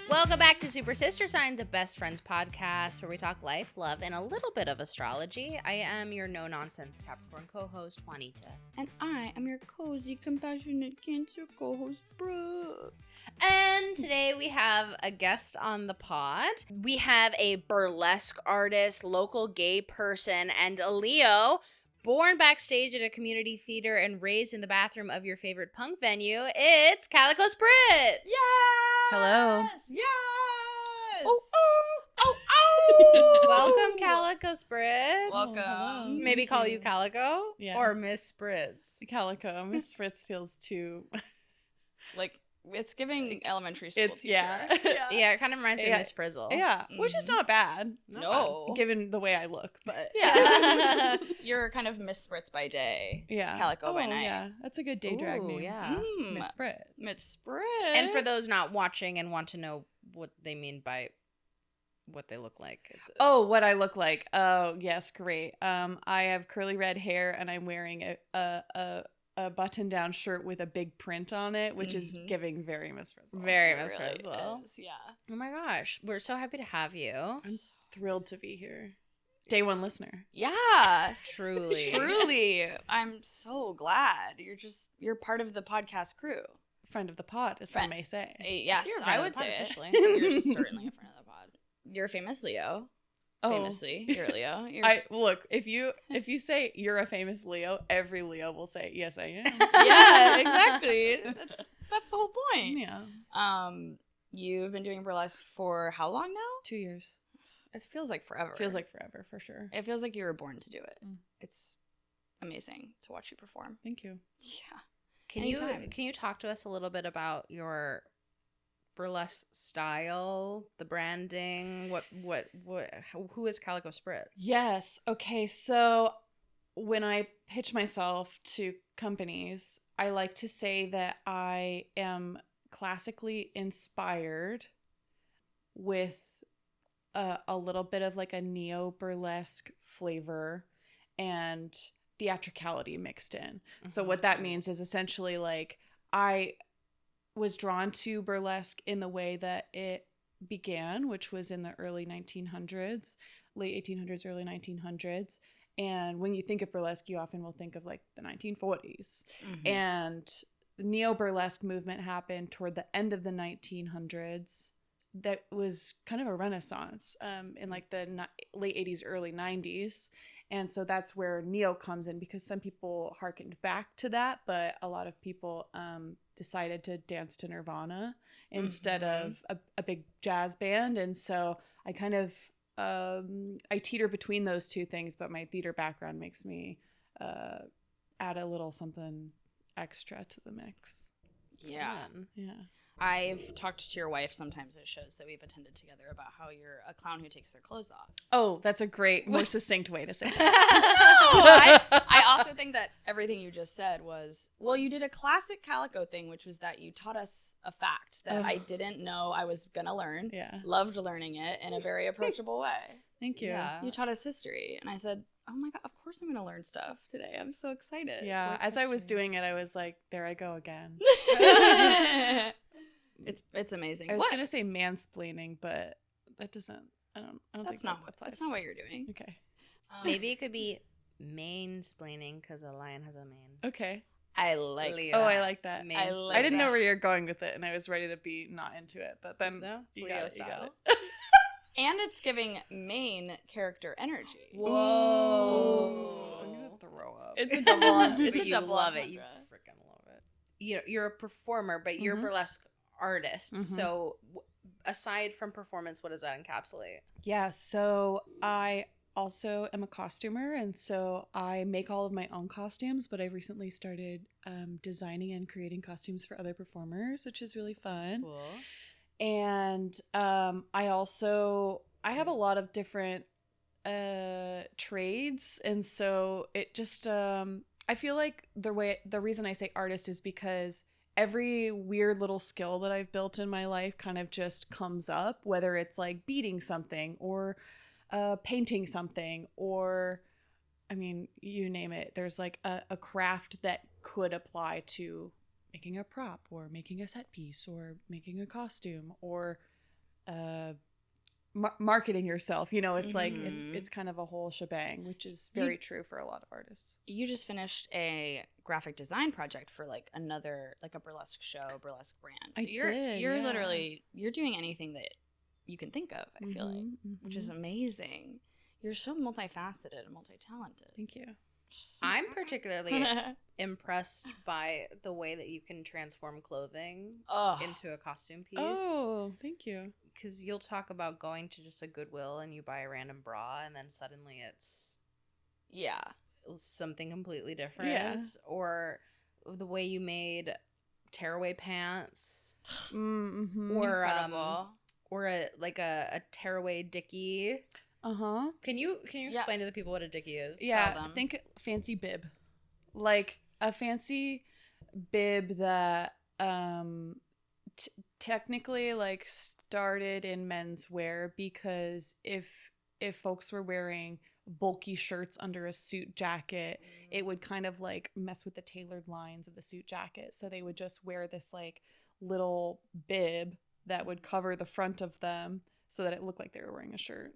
Welcome back to Super Sister Signs, a best friends podcast where we talk life, love, and a little bit of astrology. I am your no-nonsense Capricorn co-host, Juanita. And I am your cozy, compassionate Cancer co-host, Brooke. And today we have a guest on the pod. We have a burlesque artist, local gay person, and a Leo, born backstage at a community theater and raised in the bathroom of your favorite punk venue. It's Calico Spritz! Yes! Hello. Yes! Oh, oh! Welcome, Calico Spritz. Welcome. Maybe call you Calico? Yes. Or Miss Spritz? Calico. Miss Spritz feels too... Like, it's giving elementary school It's, teacher. yeah. Yeah, it kind of reminds me Yeah. of Miss Frizzle. Yeah, which is not bad. No. Given the way I look, but... Yeah. You're kind of Miss Spritz by day. Yeah. Calico by night. Yeah, that's a good day drag Ooh, name. yeah. Miss Spritz. Miss Spritz. And for those not watching and want to know what they mean by what they look like. Oh, what I look like. Oh, yes, great. I have curly red hair and I'm wearing a button-down shirt with a big print on it, which is giving very Miss Frizzle. Very It Miss really Frizzle. is, yeah. Oh my gosh. We're so happy to have you. I'm thrilled to be here. Day one listener. Yeah. Truly. Truly. I'm so glad. You're part of the podcast crew. Friend of the pod, as some may say. Yes, You're a friend I of would the pod, say officially. it. You're certainly a friend of the pod. You're a famous Leo. Oh. Famously, you're a Leo. Look, if you say you're a famous Leo, every Leo will say, yes, I am. Yeah, exactly. That's the whole point. Yeah. You've been doing burlesque for how long now? 2 years. It feels like forever. Feels like forever, for sure. It feels like you were born to do it. Mm. It's amazing to watch you perform. Thank you. Yeah. Can Anytime. you talk to us a little bit about your burlesque style, the branding, who is Calico Spritz? Yes. Okay. So when I pitch myself to companies, I like to say that I am classically inspired with a little bit of like a neo-burlesque flavor and theatricality mixed in. Mm-hmm. So what that means is essentially like I was drawn to burlesque in the way that it began, which was in the early 1900s, late 1800s, early 1900s. And when you think of burlesque, you often will think of like the 1940s. Mm-hmm. And the neo-burlesque movement happened toward the end of the 1900s. That was kind of a renaissance in like the late 80s, early 90s. And so that's where neo comes in, because some people hearkened back to that, but a lot of people decided to dance to Nirvana instead of a big jazz band. And so I kind of, I teeter between those two things, but my theater background makes me add a little something extra to the mix. Yeah. Yeah. I've talked to your wife sometimes at shows that we've attended together about how you're a clown who takes their clothes off. Oh, that's a great, more succinct way to say that. No, I also think that everything you just said was, well, you did a classic Calico thing, which was that you taught us a fact that I didn't know I was going to learn. Yeah. Loved learning it in a very approachable way. Thank you. Yeah. You taught us history. And I said, oh my God, of course I'm going to learn stuff today. I'm so excited. Yeah. As I was doing it, I was like, there I go again. It's amazing. I was going to say mansplaining, but that doesn't, I don't think that applies. That's not what you're doing. Okay. Maybe it could be mansplaining because a lion has a mane. Okay. I like Leo. Oh, I like that. I didn't know where you're going with it, and I was ready to be not into it, but then No, it's you Leo got it. style. And it's giving main character energy. Whoa. I'm going to throw up. It's a double. It's But a you double love it. You entendre. freaking love it. You're a performer, but you're a burlesque artist. Mhm. So aside from performance, what does that encapsulate? Yeah, so I also am a costumer, and so I make all of my own costumes, but I've recently started designing and creating costumes for other performers, which is really fun. Cool. And I have a lot of different trades, and so it just I feel like the reason I say artist is because every weird little skill that I've built in my life kind of just comes up, whether it's like beading something or painting something, or I mean, you name it. There's like a craft that could apply to making a prop or making a set piece or making a costume or marketing yourself. You know, it's like it's kind of a whole shebang, which is very true for a lot of artists. You just finished a graphic design project for like another, like a burlesque show, burlesque brand. So you're literally, you're doing anything that you can think of, I feel like, which is amazing. You're so multifaceted and multi-talented. Thank you. I'm particularly impressed by the way that you can transform clothing into a costume piece. Oh, thank you. Because you'll talk about going to just a Goodwill and you buy a random bra and then suddenly it's something completely different. Yeah. Or the way you made tearaway pants. Mm-hmm. Or incredible. Or a tearaway dickie. Can you explain to the people what a dickie is? Yeah, think fancy bib. Like a fancy bib that technically like started in menswear, because if folks were wearing bulky shirts under a suit jacket, it would kind of like mess with the tailored lines of the suit jacket. So they would just wear this like little bib that would cover the front of them so that it looked like they were wearing a shirt.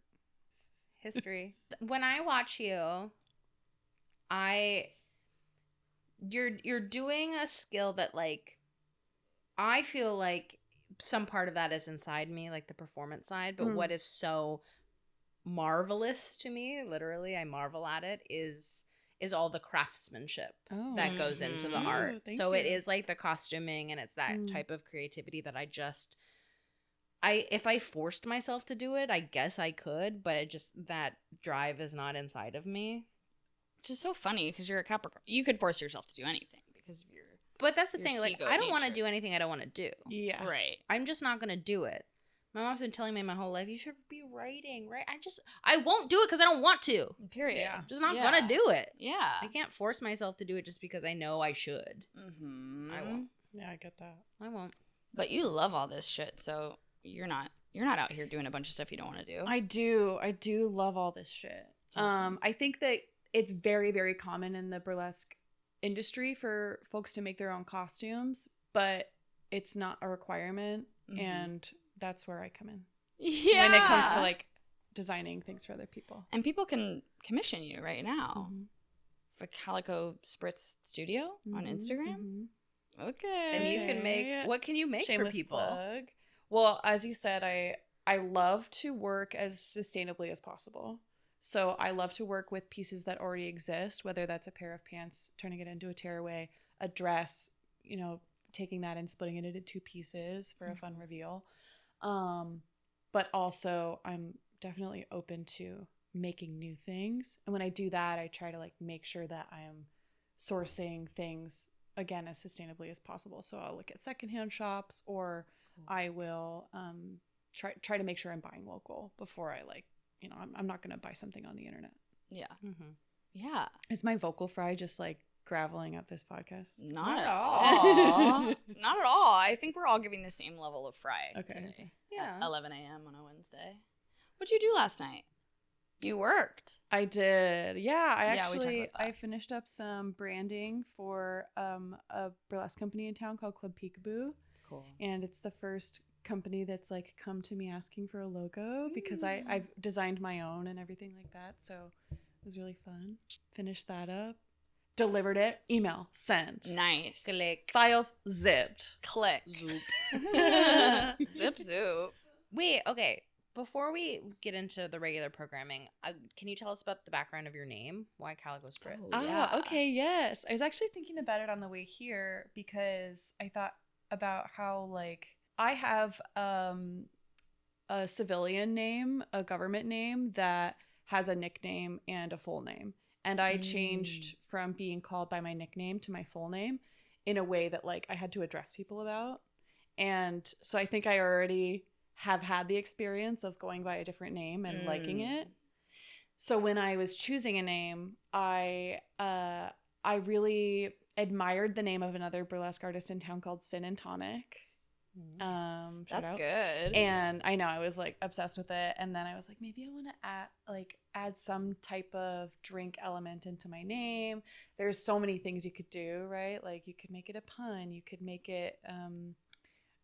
History. When I watch you, you're doing a skill that like I feel like some part of that is inside me, like the performance side, but what is so marvelous to me, literally I marvel at it, is all the craftsmanship that goes into the art. So it is like the costuming, and it's that type of creativity that if I forced myself to do it, I guess I could, but it just, that drive is not inside of me. Which is so funny because you're a Capricorn. You could force yourself to do anything because of your. But that's the thing, like, I don't want to do anything I don't want to do. Yeah. Right. I'm just not going to do it. My mom's been telling me my whole life, you should be writing, right? I won't do it because I don't want to. Period. Yeah. I'm just not going to do it. Yeah. I can't force myself to do it just because I know I should. I won't. Yeah, I get that. I won't. But you love all this shit, so you're not out here doing a bunch of stuff you don't want to do. I do love all this shit. Awesome. I think that it's very, very common in the burlesque industry for folks to make their own costumes, but it's not a requirement, and that's where I come in. Yeah. When it comes to like designing things for other people. And people can commission you right now. For Calico Spritz Studio on Instagram. Okay. And you can make, what can you make Shameless for people? plug. Well, as you said, I love to work as sustainably as possible. So I love to work with pieces that already exist, whether that's a pair of pants, turning it into a tearaway, a dress, you know, taking that and splitting it into two pieces for a fun reveal. But also I'm definitely open to making new things. And when I do that, I try to like make sure that I am sourcing things again as sustainably as possible. So I'll look at secondhand shops, or I will try to make sure I'm buying local before I like, you know, I'm not going to buy something on the internet. Yeah. Yeah. Is my vocal fry just like graveling up this podcast? Not at all. Not at all. I think we're all giving the same level of fry today. Yeah. 11 a.m. on a Wednesday. What'd you do last night? You worked. I did. Yeah, we talked about that. I finished up some branding for a burlesque company in town called Club Peekaboo. Cool. And it's the first company that's like come to me asking for a logo, because I've designed my own and everything like that. So it was really fun. Finished that up. Delivered it. Email sent. Nice. Click. Files zipped. Click. Zoop. Zip zoop. Wait, okay. Before we get into the regular programming, can you tell us about the background of your name? Why Calico Spritz? Okay, yes. I was actually thinking about it on the way here, because I thought about how like I have a civilian name, a government name that has a nickname and a full name. And I changed from being called by my nickname to my full name in a way that like I had to address people about. And so I think I already have had the experience of going by a different name and liking it. So when I was choosing a name, I really admired the name of another burlesque artist in town called Sin and Tonic, That's good. And I know I was like obsessed with it, and then I was like, maybe I want to add some type of drink element into my name. There's so many things you could do, right? Like you could make it a pun, you could make it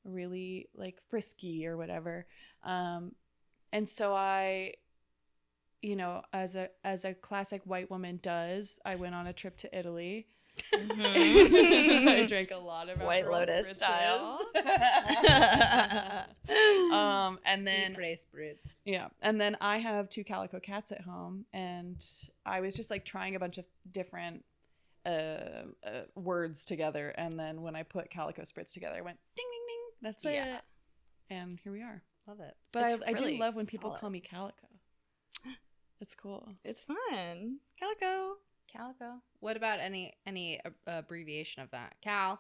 really like frisky or whatever. And so I, as a classic white woman does, I went on a trip to Italy. I drank a lot of White Lotus Spritzes. style. And then Reprise Spritz. yeah, and then I have 2 calico cats at home, and I was just like trying a bunch of different words together, and then when I put Calico Spritz together, I went ding ding ding. That's it, and here we are. Love it. But I do love when people call me Calico. It's cool. It's fun. Calico. What about any abbreviation of that? Cal.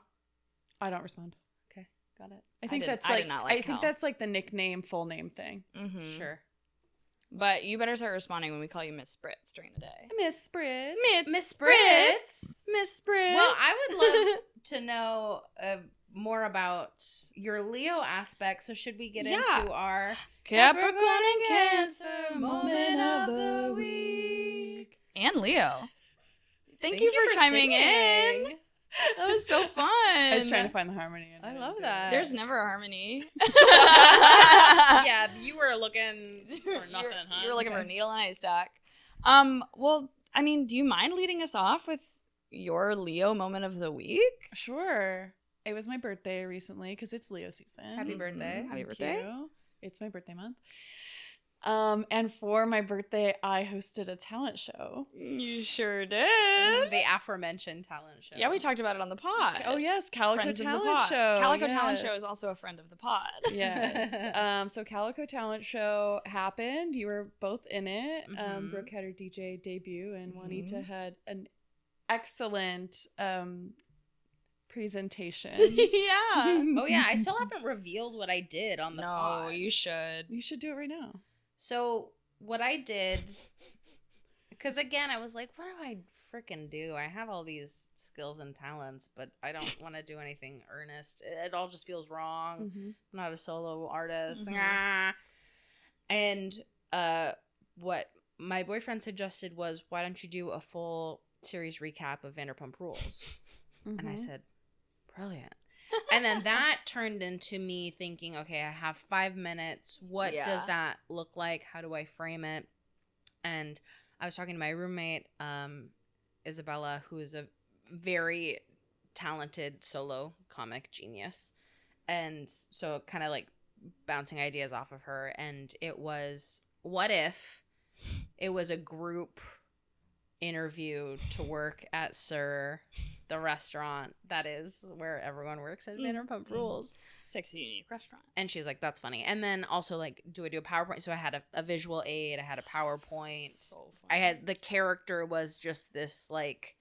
I don't respond. Okay, got it. I think that's like the nickname, full name thing. Mm-hmm. Sure. But you better start responding when we call you Miss Spritz during the day. Miss Spritz. Miss Spritz. Miss Spritz. Well, I would love to know more about your Leo aspect. So should we get into our Capricorn and Cancer moment of the week? And Leo. Thank you for chiming in. That was so fun. I was trying to find the harmony. I love that. There's never a harmony. Yeah, you were looking for nothing, huh? You were looking for a needle in a haystack. Well, I mean, do you mind leading us off with your Leo moment of the week? Sure. It was my birthday recently because it's Leo season. Happy birthday. Happy birthday. It's my birthday month. And for my birthday, I hosted a talent show. You sure did. The aforementioned talent show. Yeah, we talked about it on the pod. Oh, yes. Calico Friends Talent of the pod. Show. Calico Talent Show is also a friend of the pod. Yes. So Calico Talent Show happened. You were both in it. Mm-hmm. Brooke had her DJ debut, and Juanita had an excellent presentation. Yeah. Oh, yeah. I still haven't revealed what I did on the pod. No, you should. You should do it right now. So what I did, because again, I was like, what do I freaking do? I have all these skills and talents, but I don't want to do anything earnest. It all just feels wrong. Mm-hmm. I'm not a solo artist. Mm-hmm. And what my boyfriend suggested was, why don't you do a full series recap of Vanderpump Rules? Mm-hmm. And I said, brilliant. And then that turned into me thinking, okay, I have 5 minutes. What does that look like? How do I frame it? And I was talking to my roommate, Isabella, who is a very talented solo comic genius. And so kind of like bouncing ideas off of her. And it was, what if it was a group interview to work at Sir, the restaurant that is where everyone works at Vanderpump Rules. Sexy unique restaurant. And she's like, that's funny. And then also like, do I do a PowerPoint? So I had a visual aid. I had a PowerPoint. So funny. I had, the character was just this like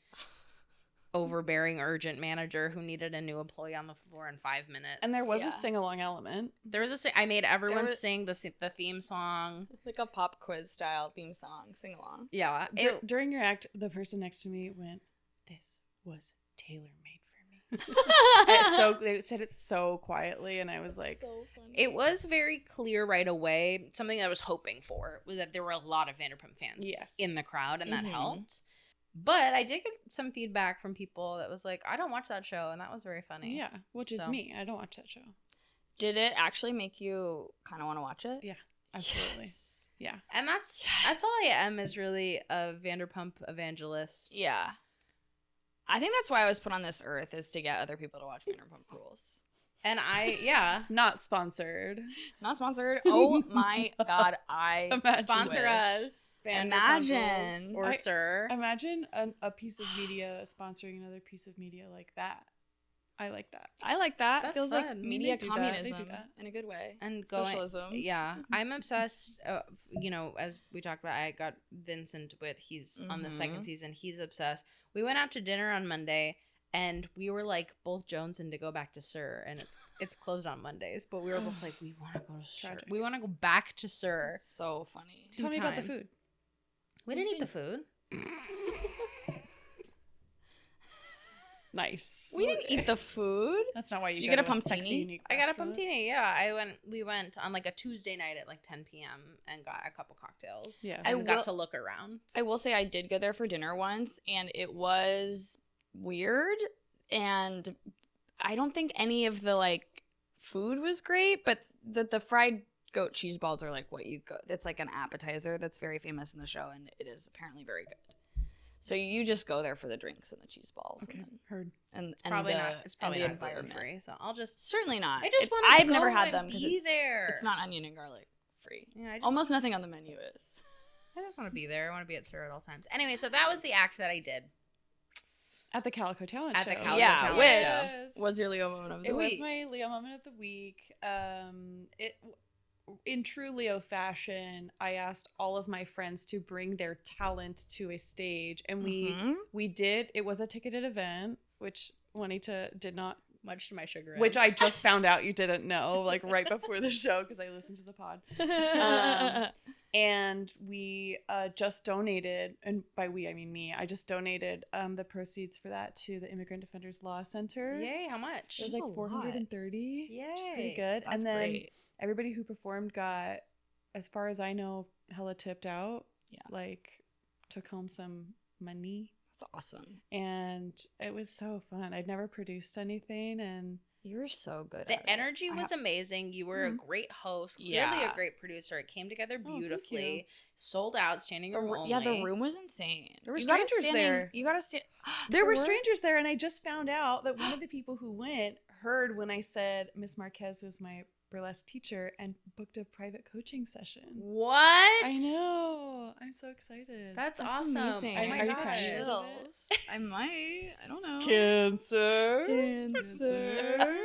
overbearing urgent manager who needed a new employee on the floor in 5 minutes. And there was a sing-along element. There was I made everyone sing the theme song. Like a pop quiz style theme song, sing along. Yeah. During your act, the person next to me went, "This was tailor-made for me." So they said it so quietly, and I was like, so funny. It was very clear right away. Something I was hoping for was that there were a lot of Vanderpump fans in the crowd, and that helped. But I did get some feedback from people that was like, I don't watch that show, and that was very funny. Yeah, which is me. I don't watch that show. Did it actually make you kind of want to watch it? Yeah, absolutely. Yes. Yeah. And that's all I am, is really a Vanderpump evangelist. Yeah. I think that's why I was put on this earth, is to get other people to watch Vanderpump Rules. And Not sponsored. Not sponsored. Oh my God. Sponsor us. Imagine. Or Sir. Imagine a piece of media sponsoring another piece of media like that. I like that. I like that. That's feels fun. like media They do that. communism They do that. in a good way. And socialism. Yeah. I'm obsessed. As we talked about, I got Vincent with, he's on the second season. He's obsessed. We went out to dinner on Monday, and we were like both jonesing to go back to Sir, and it's closed on Mondays, but we were both like, we want to go to Sir. Tragic. We want to go back to Sir. That's so funny. Tell me about the food. We didn't eat the food. Nice. We didn't eat the food. That's not why Did you get a pumptini? sexy, unique I got a restaurant. pumptini. Yeah, we went on like a Tuesday night at like 10 p.m. and got a couple cocktails. Yeah. And got to look around. I will say I did go there for dinner once, and it was weird, and I don't think any of the like food was great, but the fried goat cheese balls are like what you go. It's like an appetizer that's very famous in the show, and it is apparently very good. So you just go there for the drinks and the cheese balls. Okay, and heard. And Probably the, not. It's probably and the not gluten environment. free, so I'll just. Certainly not. I just want to. I've never had them because be there. it's not onion and garlic free. Yeah, Almost nothing on the menu is. I just want to be there. I want to be at Sir at all times. Anyway, so that was the act that I did. At the Calico Talent At Show. the Calico Yeah, Talent which Show. was your Leo moment of the It week. was my Leo moment of the week. In true Leo fashion, I asked all of my friends to bring their talent to a stage, and we did. It was a ticketed event, which Juanita did not, Much to my chagrin. which I just found out you didn't know, like right before the show because I listened to the pod. And we just donated, and by we I mean me. I just donated the proceeds for that to the Immigrant Defenders Law Center. Yay! How much? It was That's like a 430. Yay! Which is pretty good. That's and then great. everybody who performed got, as far as I know, hella tipped out. Yeah. Like, took home some money. That's awesome. And it was so fun. I'd never produced anything, and You're so good The at it. energy was amazing. You were a great host, clearly Yeah. a great producer. It came together thank beautifully. you. Sold out, standing room only. Yeah, the room was insane. There were You gotta strangers there. You gotta stand. there were strangers there. And I just found out that one of the people who went heard when I said Miss Marquez was my burlesque teacher and booked a private coaching session. What? I know. I'm so excited. That's That's awesome. amazing. Oh my Are you gosh. kind of chills. I might. I don't know. Cancer. Cancer.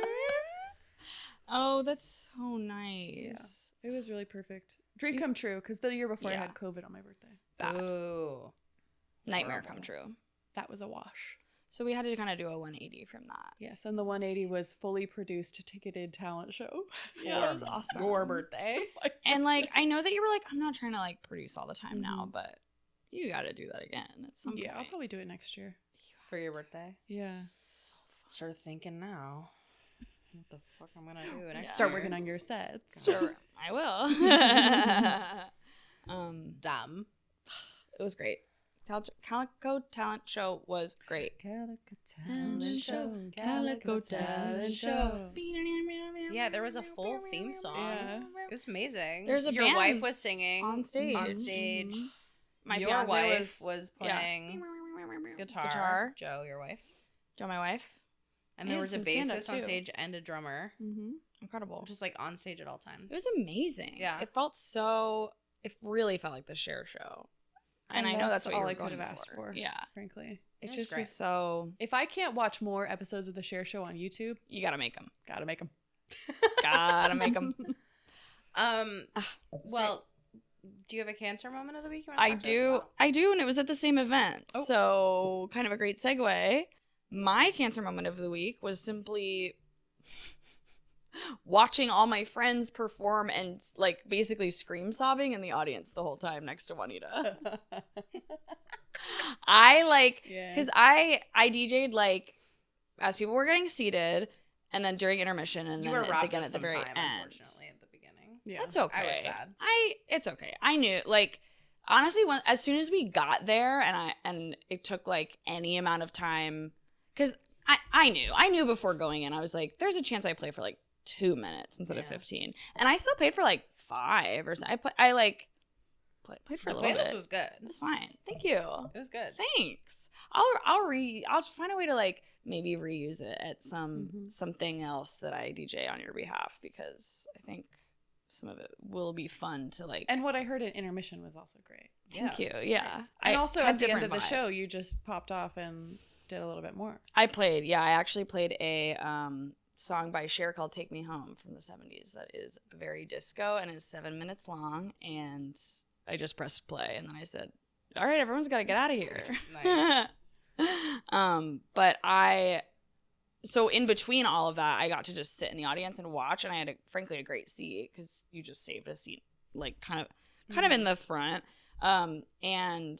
Oh, that's so nice. Yeah. It was really perfect. Dream come true, because the year before I Yeah. had COVID on my birthday. Bad. Ooh. Nightmare Horrible. come true. That was a wash. So we had to kind of do a 180 from that. Yes, and the 180 was fully produced ticketed talent show. Yeah, that was awesome. Your birthday. And like, I know that you were like, I'm not trying to like produce all the time now, but you got to do that again at some Yeah, I'll point. probably do it next year. For your birthday? Yeah. So fun. Start thinking now. What the fuck I'm gonna do next Start year. working on your sets. So, I will. Dumb. It was great. Calico Talent Show was great. Calico Talent Show, Calico Talent Show. Yeah, there was a full theme song. Yeah. It was amazing. There's a Your band wife was singing on stage. On stage. Mhm. My Your fiance wife was playing yeah. guitar. Joe, your wife. Joe, my wife. And I there had was a some stand-up, bassist on too. stage and a drummer. Mm-hmm. Incredible. Just like on stage at all times. It was amazing. Yeah. It felt so. It really felt like the Cher show. And I know that's what all you were I could have going asked for. Yeah. Frankly, It That's just great. was so. if I can't watch more episodes of the Cher Show on YouTube, You gotta make them. gotta make them. Gotta make them. Well, do you have a cancer moment of the week you want to I talk to us do. about? I do, and it was at the same event. Oh. So, kind of a great segue. My cancer moment of the week was simply watching all my friends perform and like basically scream sobbing in the audience the whole time next to Juanita. I like Yeah. because I DJ'd like as people were getting seated, and then during intermission, and You then were robbed again of at the some very time, end. unfortunately, at the beginning. Yeah. That's okay. I was sad. It's okay. I knew like honestly as soon as we got there and it took like any amount of time because I knew before going in I was like there's a chance I play for like 2 minutes instead of Yeah. 15 and I still paid for like 5 or so. I played for a The little playlist bit. was good. It was fine. Thank you. It was good. Thanks. I'll find a way to like maybe reuse it at Mhm. something else that I DJ on your behalf because I think some of it will be fun to like. And what I heard at intermission was also great. Thank you. Yeah. And I also had at the end of different the show, vibes. you just popped off and did a little bit more. I played. Yeah, I actually played a song by Cher called "Take Me Home" from the '70s. That is very disco and is 7 minutes long. And I just pressed play and then I said, "All right, everyone's got to get out of here." Nice. But so in between all of that, I got to just sit in the audience and watch, and I had frankly a great seat because you just saved a seat like kind of in the front. And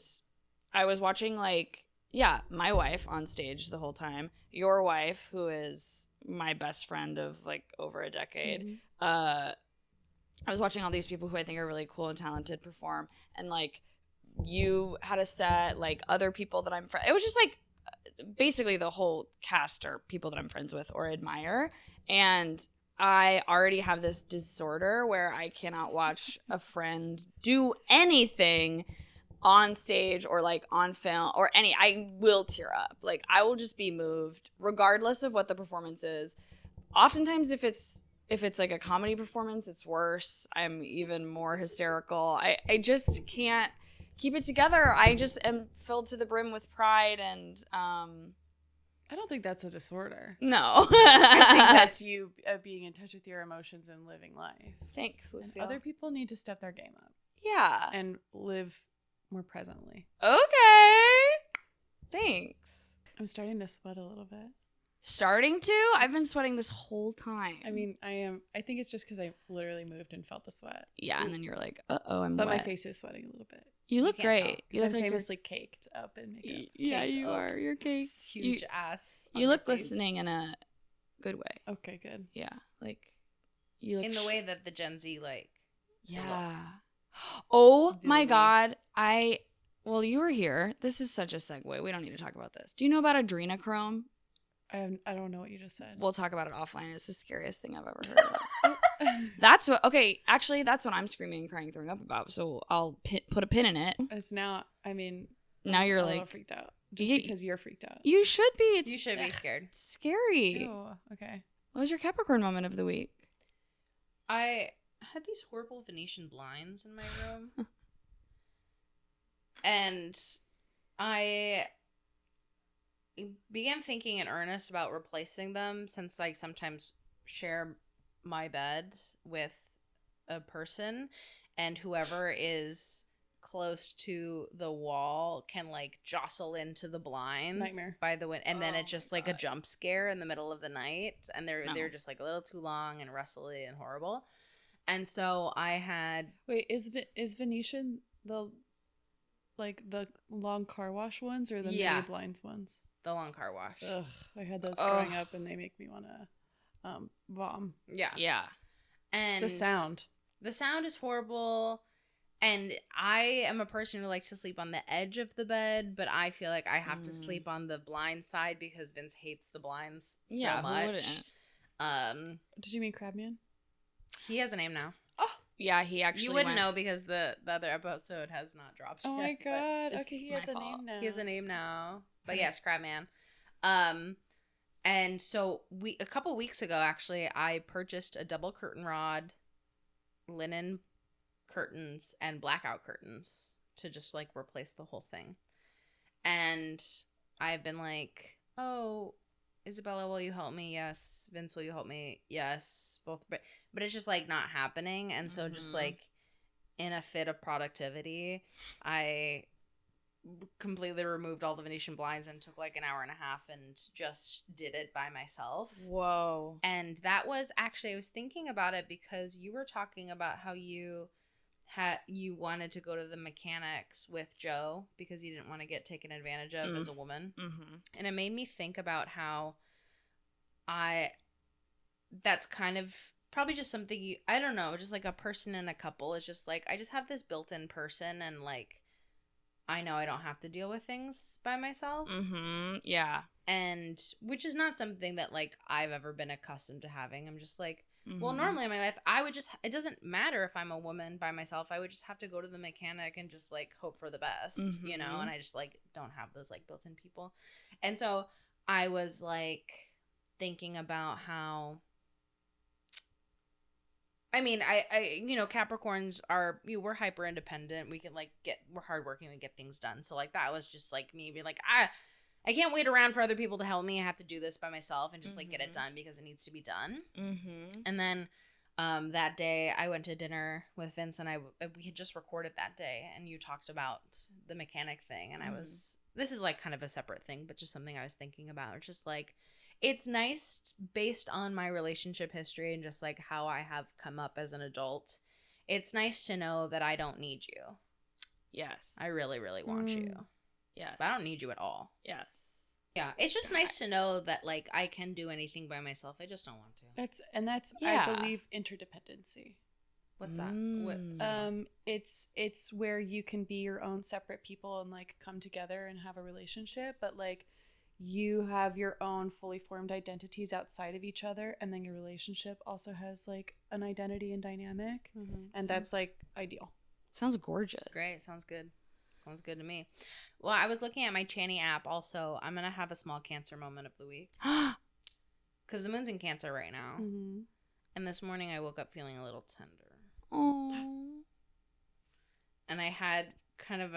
I was watching like my wife on stage the whole time. Your wife, who is my best friend of like over a decade. I was watching all these people who I think are really cool and talented perform, and like you had a set, like other people that I'm it was just like basically the whole cast are people that I'm friends with or admire, and I already have this disorder where I cannot watch a friend do anything on stage or like on film or I will tear up. Like I will just be moved regardless of what the performance is. Oftentimes if it's like a comedy performance, it's worse. I'm even more hysterical. I just can't keep it together. I just am filled to the brim with pride, and I don't think that's a disorder. No. I think that's you being in touch with your emotions and living life. Thanks, Lucille. And other people need to step their game up. Yeah. And live more presently. Okay. Thanks. I'm starting to sweat a little bit. Starting to? I've been sweating this whole time. I mean, I think it's just because I literally moved and felt the sweat. Yeah, and then you're like, uh-oh, I'm but wet. my face is sweating a little bit. You look great. You look famously caked up in makeup. Yeah, you are. You're caked. Huge ass. You look glistening in a good way. Okay, good. Yeah, like you look in the way that the Gen Z like. Yeah. Oh my God. Well, you were here. This is such a segue. We don't need to talk about this. Do you know about Adrenochrome? I don't know what you just said. We'll talk about it offline. It's the scariest thing I've ever heard. That's what I'm screaming and crying, throwing up about. So I'll put a pin in it. It's now, I mean. Now you're a like. little freaked out. Just because you're freaked out. You should be. You should be scared. Scary. Ew, okay. What was your Capricorn moment of the week? I had these horrible Venetian blinds in my room. And I began thinking in earnest about replacing them, since I sometimes share my bed with a person, and whoever is close to the wall can like jostle into the blinds. Nightmare. By the way, and then it's just like a jump scare in the middle of the night, and they're just like a little too long and rustly and horrible. And so I had is Venetian the long car wash ones or the mini blinds ones? The long car wash. Ugh, I had those growing up, and they make me want to vom. Yeah. And the sound is horrible. And I am a person who likes to sleep on the edge of the bed, but I feel like I have to sleep on the blind side because Vince hates the blinds so much. Who wouldn't? Did you mean Crabman? He has a name now. Oh, yeah, he actually. You wouldn't know because the other episode has not dropped yet. Oh my God! Okay, he has a name now. He has a name now. But yes, Crabman. And so a couple weeks ago, actually, I purchased a double curtain rod, linen curtains, and blackout curtains to just like replace the whole thing. And I've been like, oh, Isabella, will you help me? Yes. Vince, will you help me? Yes. Both, but it's just like not happening. And so just like in a fit of productivity, I completely removed all the Venetian blinds and took like an hour and a half and just did it by myself. Whoa. And that was actually, I was thinking about it because you were talking about how you wanted to go to the mechanics with Joe because you didn't want to get taken advantage of as a woman. Mm-hmm. And it made me think about how that's kind of probably just something I don't know, just like a person in a couple is just like, I just have this built-in person, and like I know I don't have to deal with things by myself. Mm-hmm. Yeah. And which is not something that like I've ever been accustomed to having. I'm just like, well, normally in my life, it doesn't matter if I'm a woman by myself. I would just have to go to the mechanic and just like hope for the best, you know? And I just like don't have those like built-in people. And so I was like thinking about how, I mean, I you know, Capricorns are, we're hyper independent. We can like we're hardworking. We get things done. So like that was just like me being like, I can't wait around for other people to help me. I have to do this by myself and just like get it done because it needs to be done. Mm-hmm. And then that day I went to dinner with Vince, and we had just recorded that day, and you talked about the mechanic thing, and this is like kind of a separate thing, but just something I was thinking about. It's just like, it's nice based on my relationship history and just like how I have come up as an adult. It's nice to know that I don't need you. Yes. I really, really want you. Yes. But I don't need you at all. Yes. Yeah, it's just nice to know that like I can do anything by myself. I just don't want to. That's Yeah. I believe interdependency. What's that? It's where you can be your own separate people and like come together and have a relationship, but like you have your own fully formed identities outside of each other, and then your relationship also has like an identity and dynamic, and that's like ideal. Sounds gorgeous. Great. Sounds good. Sounds good to me. Well, I was looking at my Channy app also. I'm going to have a small Cancer moment of the week. Because the moon's in Cancer right now. Mm-hmm. And this morning I woke up feeling a little tender. Oh. And I had kind of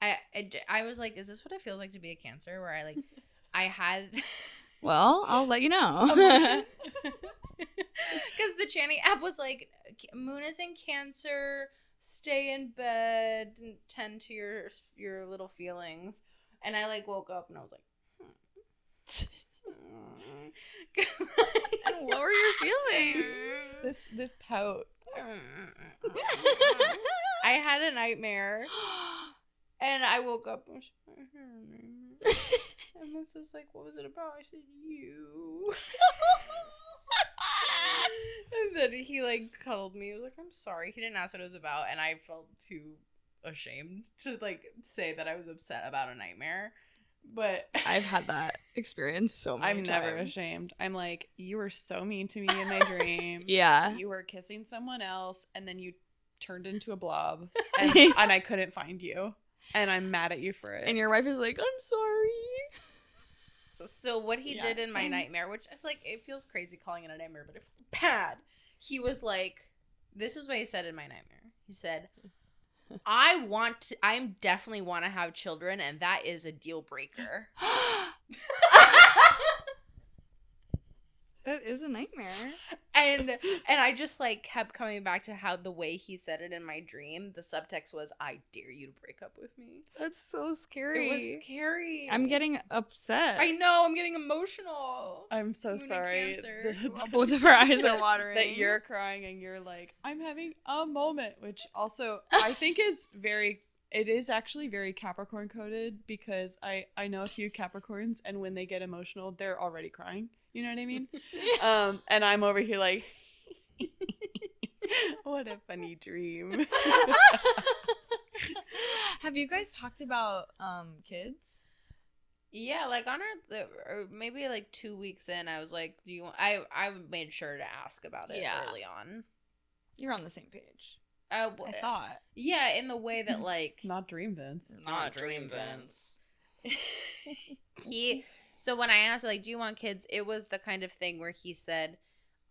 I was like, is this what it feels like to be a Cancer? Where I had... Well, I'll let you know. Because the Channy app was like, moon is in Cancer... Stay in bed and tend to your little feelings. And I like woke up and I was like, And what were your feelings? This pout. I had a nightmare and I woke up and this was like, what was it about? I said, you. And then he like cuddled me. He was like, I'm sorry. He didn't ask what it was about, and I felt too ashamed to like say that I was upset about a nightmare. But I've had that experience so many times. I'm never ashamed. I'm like, you were so mean to me in my dream. Yeah. You were kissing someone else, and then you turned into a blob, and I couldn't find you, and I'm mad at you for it. And your wife is like, I'm sorry. So what he did in my nightmare, which is like, it feels crazy calling it a nightmare, but it felt bad. He was like, this is what he said in my nightmare. He said, I definitely want to have children, and that is a deal breaker. That is a nightmare. And I just like kept coming back to how the way he said it in my dream, the subtext was, I dare you to break up with me. That's so scary. It was scary. I'm getting upset. I know, I'm getting emotional. I'm so sorry. Both of our eyes are watering. That you're crying and you're like, I'm having a moment, which also I think it is actually very Capricorn coded, because I know a few Capricorns, and when they get emotional, they're already crying. You know what I mean? And I'm over here like, what a funny dream. Have you guys talked about kids? Yeah, like on or maybe like 2 weeks in, I was like, do you want, I made sure to ask about it early on. You're on the same page. I thought. Yeah, in the way that like not Dream Vince. Not Dream Vince. So when I asked, like, do you want kids? It was the kind of thing where he said,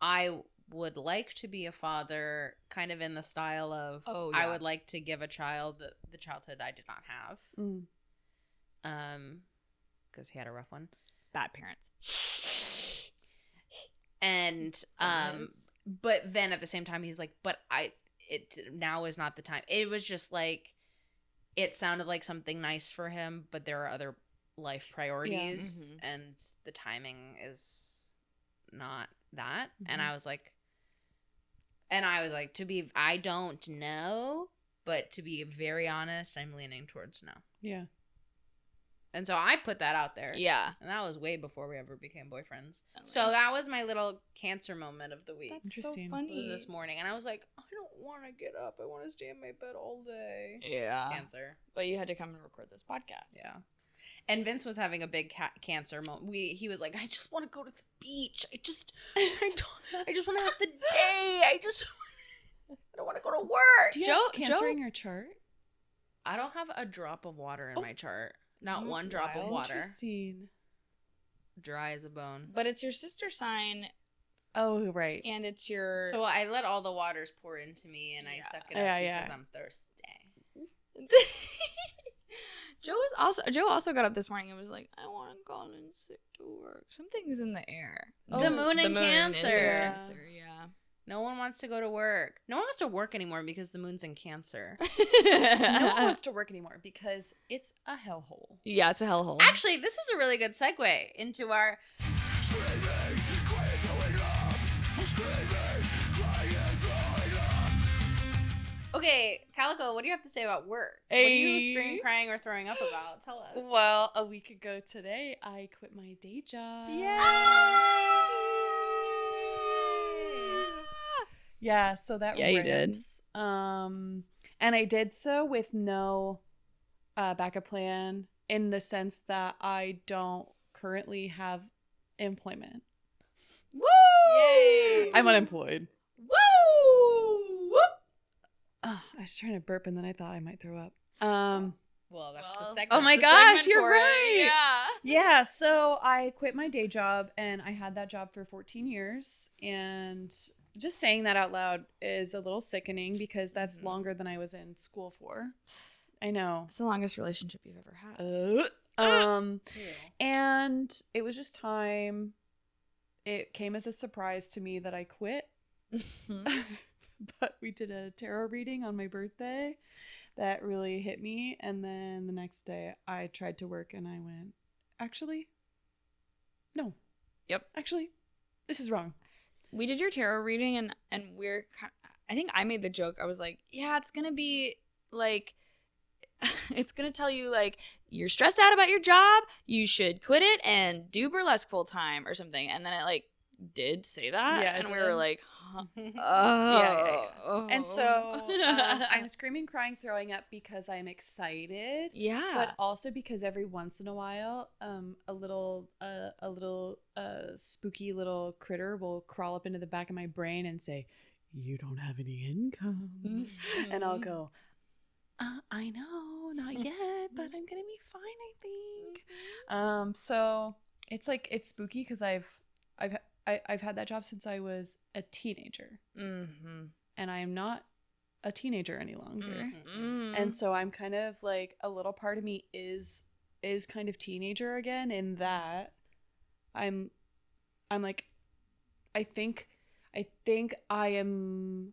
I would like to be a father, kind of in the style of, I would like to give a child the childhood I did not have. Because he had a rough one. Bad parents. And, but then at the same time, he's like, but now is not the time. It was just like, it sounded like something nice for him, but there are other life priorities, and the timing is not that. And I was like, I don't know, but to be very honest, I'm leaning towards no. Yeah. And so I put that out there. Yeah. And that was way before we ever became boyfriends. So that was my little Cancer moment of the week. That's interesting. So funny. It was this morning, and I was like, I don't want to get up. I want to stay in my bed all day. Yeah. Cancer. But you had to come and record this podcast. Yeah. And Vince was having a big Cancer moment. He was like, I just want to go to the beach. I just want to have the day. I don't want to go to work. Do you have Cancer in your chart? I don't have a drop of water in my chart. Not one drop of water. Interesting. Dry as a bone. But it's your sister sign. Oh, right. And it's your... So I let all the waters pour into me, and I suck it up because I'm thirsty. Joe also got up this morning and was like, I want to call in sick to work. Something's in the air. The moon in Cancer. Is in Cancer, yeah. No one wants to go to work. No one wants to work anymore because the moon's in Cancer. No one wants to work anymore because it's a hellhole. Yeah, it's a hellhole. Actually, this is a really good segue into our... Okay, Calico, what do you have to say about work? What are you screaming, crying, or throwing up about? Tell us. Well, a week ago today, I quit my day job. Yay! Yeah, so that you did. rips. And I did so with no backup plan in the sense that I don't currently have employment. Woo! Yay! I'm unemployed. Woo! Whoop! I was trying to burp and then I thought I might throw up. Well, that's the segment. Oh my the gosh, segment you're for it. right. Yeah. Yeah, so I quit my day job and I had that job for 14 years. And just saying that out loud is a little sickening because that's longer than I was in school for. I know. It's the longest relationship you've ever had. And it was just time. It came as a surprise to me that I quit. But we did a tarot reading on my birthday that really hit me. And then the next day I tried to work and I went, actually, no. Yep. Actually, this is wrong. We did your tarot reading and we're I think I made the joke. I was like, yeah, it's going to be like, it's going to tell you like, you're stressed out about your job. You should quit it and do burlesque full time or something. And then it like did say that. Yeah, and we did. were like, huh? Yeah. And so I'm screaming, crying, throwing up because I'm excited. Yeah. But also because every once in a while, a little spooky little critter will crawl up into the back of my brain and say, "You don't have any income," and I'll go, "I know, not yet, but I'm gonna be fine, I think." So it's like it's spooky because I've had that job since I was a teenager, and I am not a teenager any longer. And so I'm kind of like a little part of me is kind of teenager again in that I'm like I think I am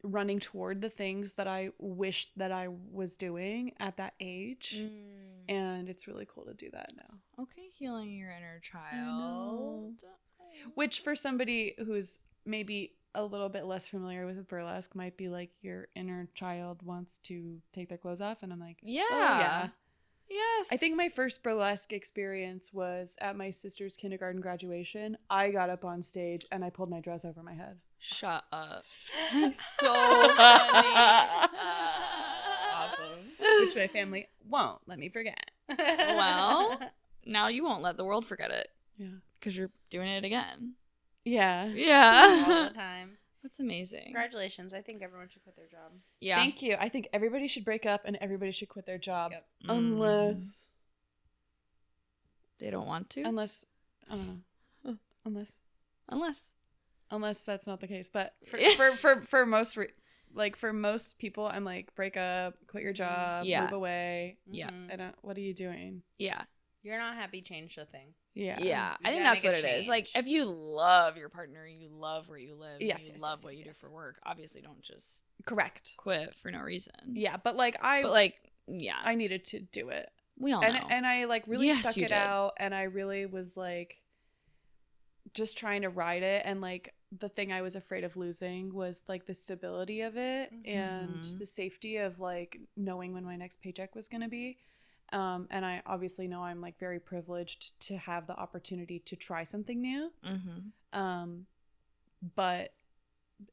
running toward the things that I wished that I was doing at that age. And it's really cool to do that now. Okay, healing your inner child. Which for somebody who's maybe a little bit less familiar with burlesque might be like your inner child wants to take their clothes off. And I'm like, yeah. oh, yeah. Yes. I think my first burlesque experience was at my sister's kindergarten graduation. I got up on stage and I pulled my dress over my head. Shut up. That's so funny. Awesome. Which my family won't let me forget. Well, now you won't let the world forget it. Yeah. Because you're doing it again. Yeah. Yeah. All the time. That's amazing. Congratulations. I think everyone should quit their job. Yeah. Thank you. I think everybody should break up and everybody should quit their job. Yep. Unless they don't want to. Unless I don't know. Unless that's not the case. But for most for most people, I'm like, break up, quit your job, move away. Yeah. What are you doing? Yeah. You're not happy, change the thing. Yeah. Yeah. You I think gotta that's make what a it is. Like, change. if you love your partner, you love where you live, Yes, you yes, love yes, what yes, you do yes. for work, obviously don't just Correct. quit for no reason. Yeah, but yeah. I needed to do it. We all know. And I like really Yes, stuck you it did. out, and I really was like just trying to ride it, and like the thing I was afraid of losing was like the stability of it and the safety of like knowing when my next paycheck was going to be. And I obviously know I'm like very privileged to have the opportunity to try something new. But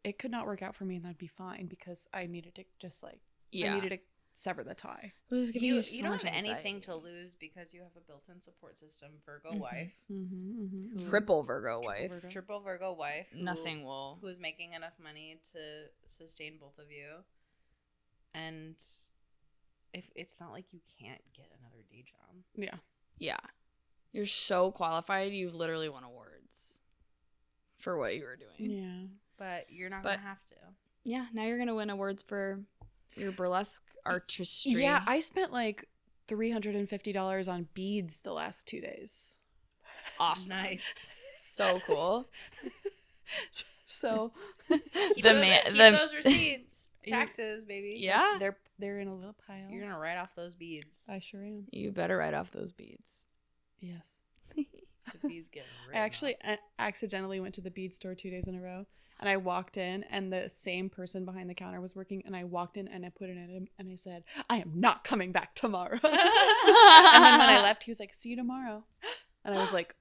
it could not work out for me, and that'd be fine because I needed to just like I needed to sever the tie. You don't have anything to lose because you have a built-in support system. Virgo wife. Triple Virgo wife. Triple Virgo wife. Nothing will. Who's making enough money to sustain both of you. And if it's not like you can't get another day job. Yeah. Yeah. You're so qualified. You've literally won awards for what you were doing. Yeah. But you're not going to have to. Yeah. Now you're going to win awards for your burlesque artistry. Yeah, I spent like $350 on beads the last 2 days. Awesome. Nice. So cool. So Keep those receipts. Taxes, baby. Yeah. they're in a little pile. You're going to write off those beads. I sure am. You better write off those beads. Yes. The beads get I actually accidentally went to the bead store 2 days in a row. And I walked in, and the same person behind the counter was working, and I walked in, and I put it in him, and I said, I am not coming back tomorrow. And then when I left, he was like, see you tomorrow. And I was like,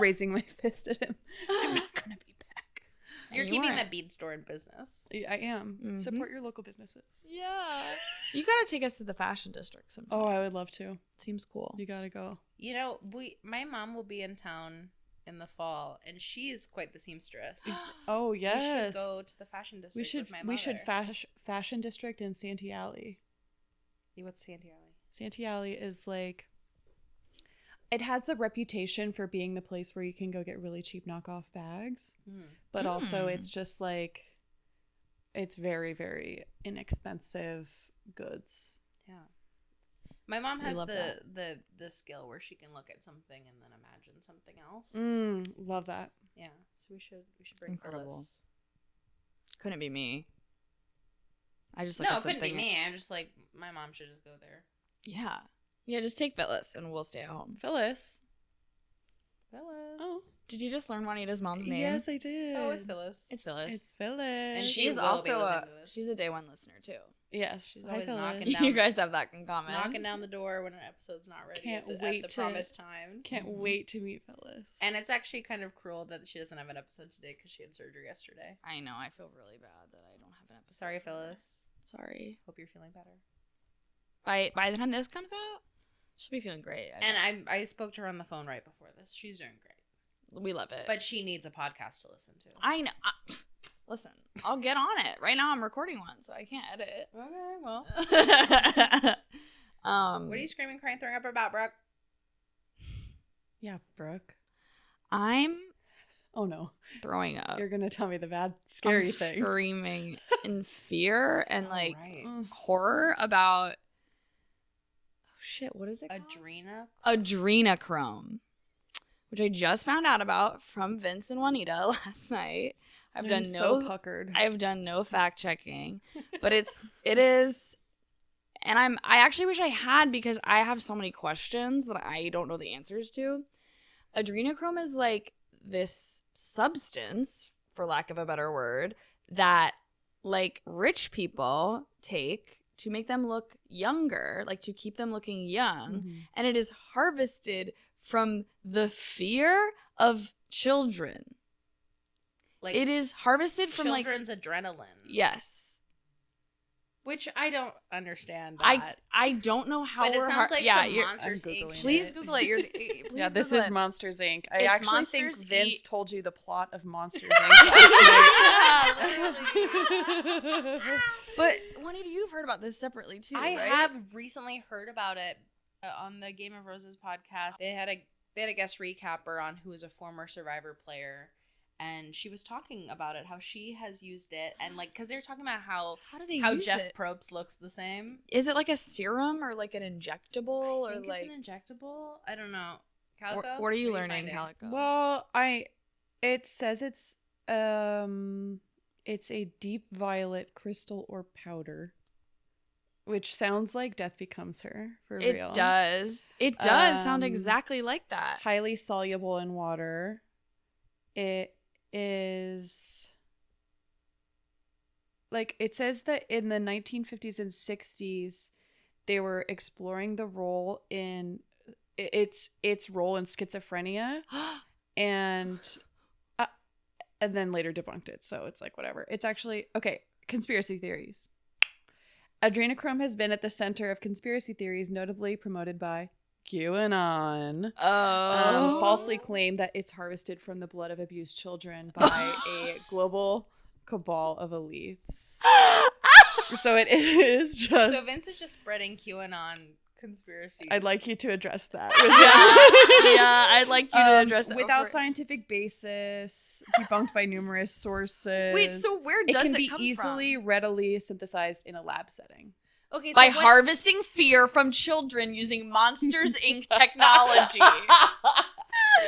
raising my fist at him. I'm not going to be back. You're keeping that bead store in business. I am. Mm-hmm. Support your local businesses. Yeah. You got to take us to the fashion district sometime. Oh, I would love to. Seems cool. You got to go. You know, my mom will be in town in the fall, and she's quite the seamstress. Oh, yes. We should go to the fashion district with my mother. We should fashion district in Santee Alley. What's Santee Alley? Santee Alley is like, it has the reputation for being the place where you can go get really cheap knockoff bags. But also it's just like, it's very, very inexpensive goods. Yeah. My mom has the skill where she can look at something and then imagine something else. Love that. Yeah. So we should bring Incredible. Phyllis. Couldn't be me. I just it couldn't be me. I'm just like, my mom should just go there. Yeah. Yeah, just take Phyllis and we'll stay at home. Phyllis. Oh. Did you just learn Juanita's mom's name? Yes, I did. Oh, it's Phyllis. It's Phyllis. It's Phyllis. And she's also she's a day one listener too. Yes. She's always Phyllis. knocking down. You guys have that in common. Knocking down the door when an episode's not ready at the promised time. Can't wait to meet Phyllis. And it's actually kind of cruel that she doesn't have an episode today because she had surgery yesterday. I know. I feel really bad that I don't have an episode. Sorry, Phyllis. Sorry. Hope you're feeling better. By the time this comes out, she'll be feeling great. I spoke to her on the phone right before this. She's doing great. We love it. But she needs a podcast to listen to. I know. Listen, I'll get on it. Right now I'm recording one, so I can't edit. Okay, well. What are you screaming, crying, throwing up about, Brooke? Yeah, Brooke. I'm... Oh, no. Throwing up. You're going to tell me the bad, scary thing. Screaming in fear and, horror about... Oh, shit. What is it called? Adrenochrome. Which I just found out about from Vince and Juanita last night. I'm so puckered. I've done no fact checking, but it is, and I actually wish I had because I have so many questions that I don't know the answers to. Adrenochrome is like this substance, for lack of a better word, that like rich people take to make them look younger, like to keep them looking young, and it is harvested from the fear of children. Like it is harvested from children's adrenaline. Yes. Which I don't understand that. I don't know how but it sounds like some Monsters Inc. Please Google it. Yeah, this is Monsters Inc. I actually think Vince told you the plot of Monsters Inc. But Juanita, you've heard about this separately too, I right? have recently heard about it on the Game of Roses podcast. They had a guest recapper on who is a former Survivor player, and she was talking about it, how she has used it, and like because they're talking about how Jeff Probst looks the same. Is it like a serum or like an injectable I think it's an injectable. I don't know. Calico. What are you learning, Calico? Well, it says it's a deep violet crystal or powder. Which sounds like Death Becomes Her, for real. It does. It does sound exactly like that. Highly soluble in water. It is... Like, it says that in the 1950s and 60s, they were exploring the role in... its role in schizophrenia. and then later debunked it, so it's like, whatever. It's actually... Okay, conspiracy theories. Adrenochrome has been at the center of conspiracy theories, notably promoted by QAnon. Falsely claimed that it's harvested from the blood of abused children by a global cabal of elites. So it is just... So Vince is just spreading QAnon conspiracies. I'd like you to address that. Yeah, I'd like you to address it. Without scientific basis, debunked by numerous sources. Wait, so where does it come from? It can be easily, readily synthesized in a lab setting. Okay, so by harvesting fear from children using Monsters Inc. technology.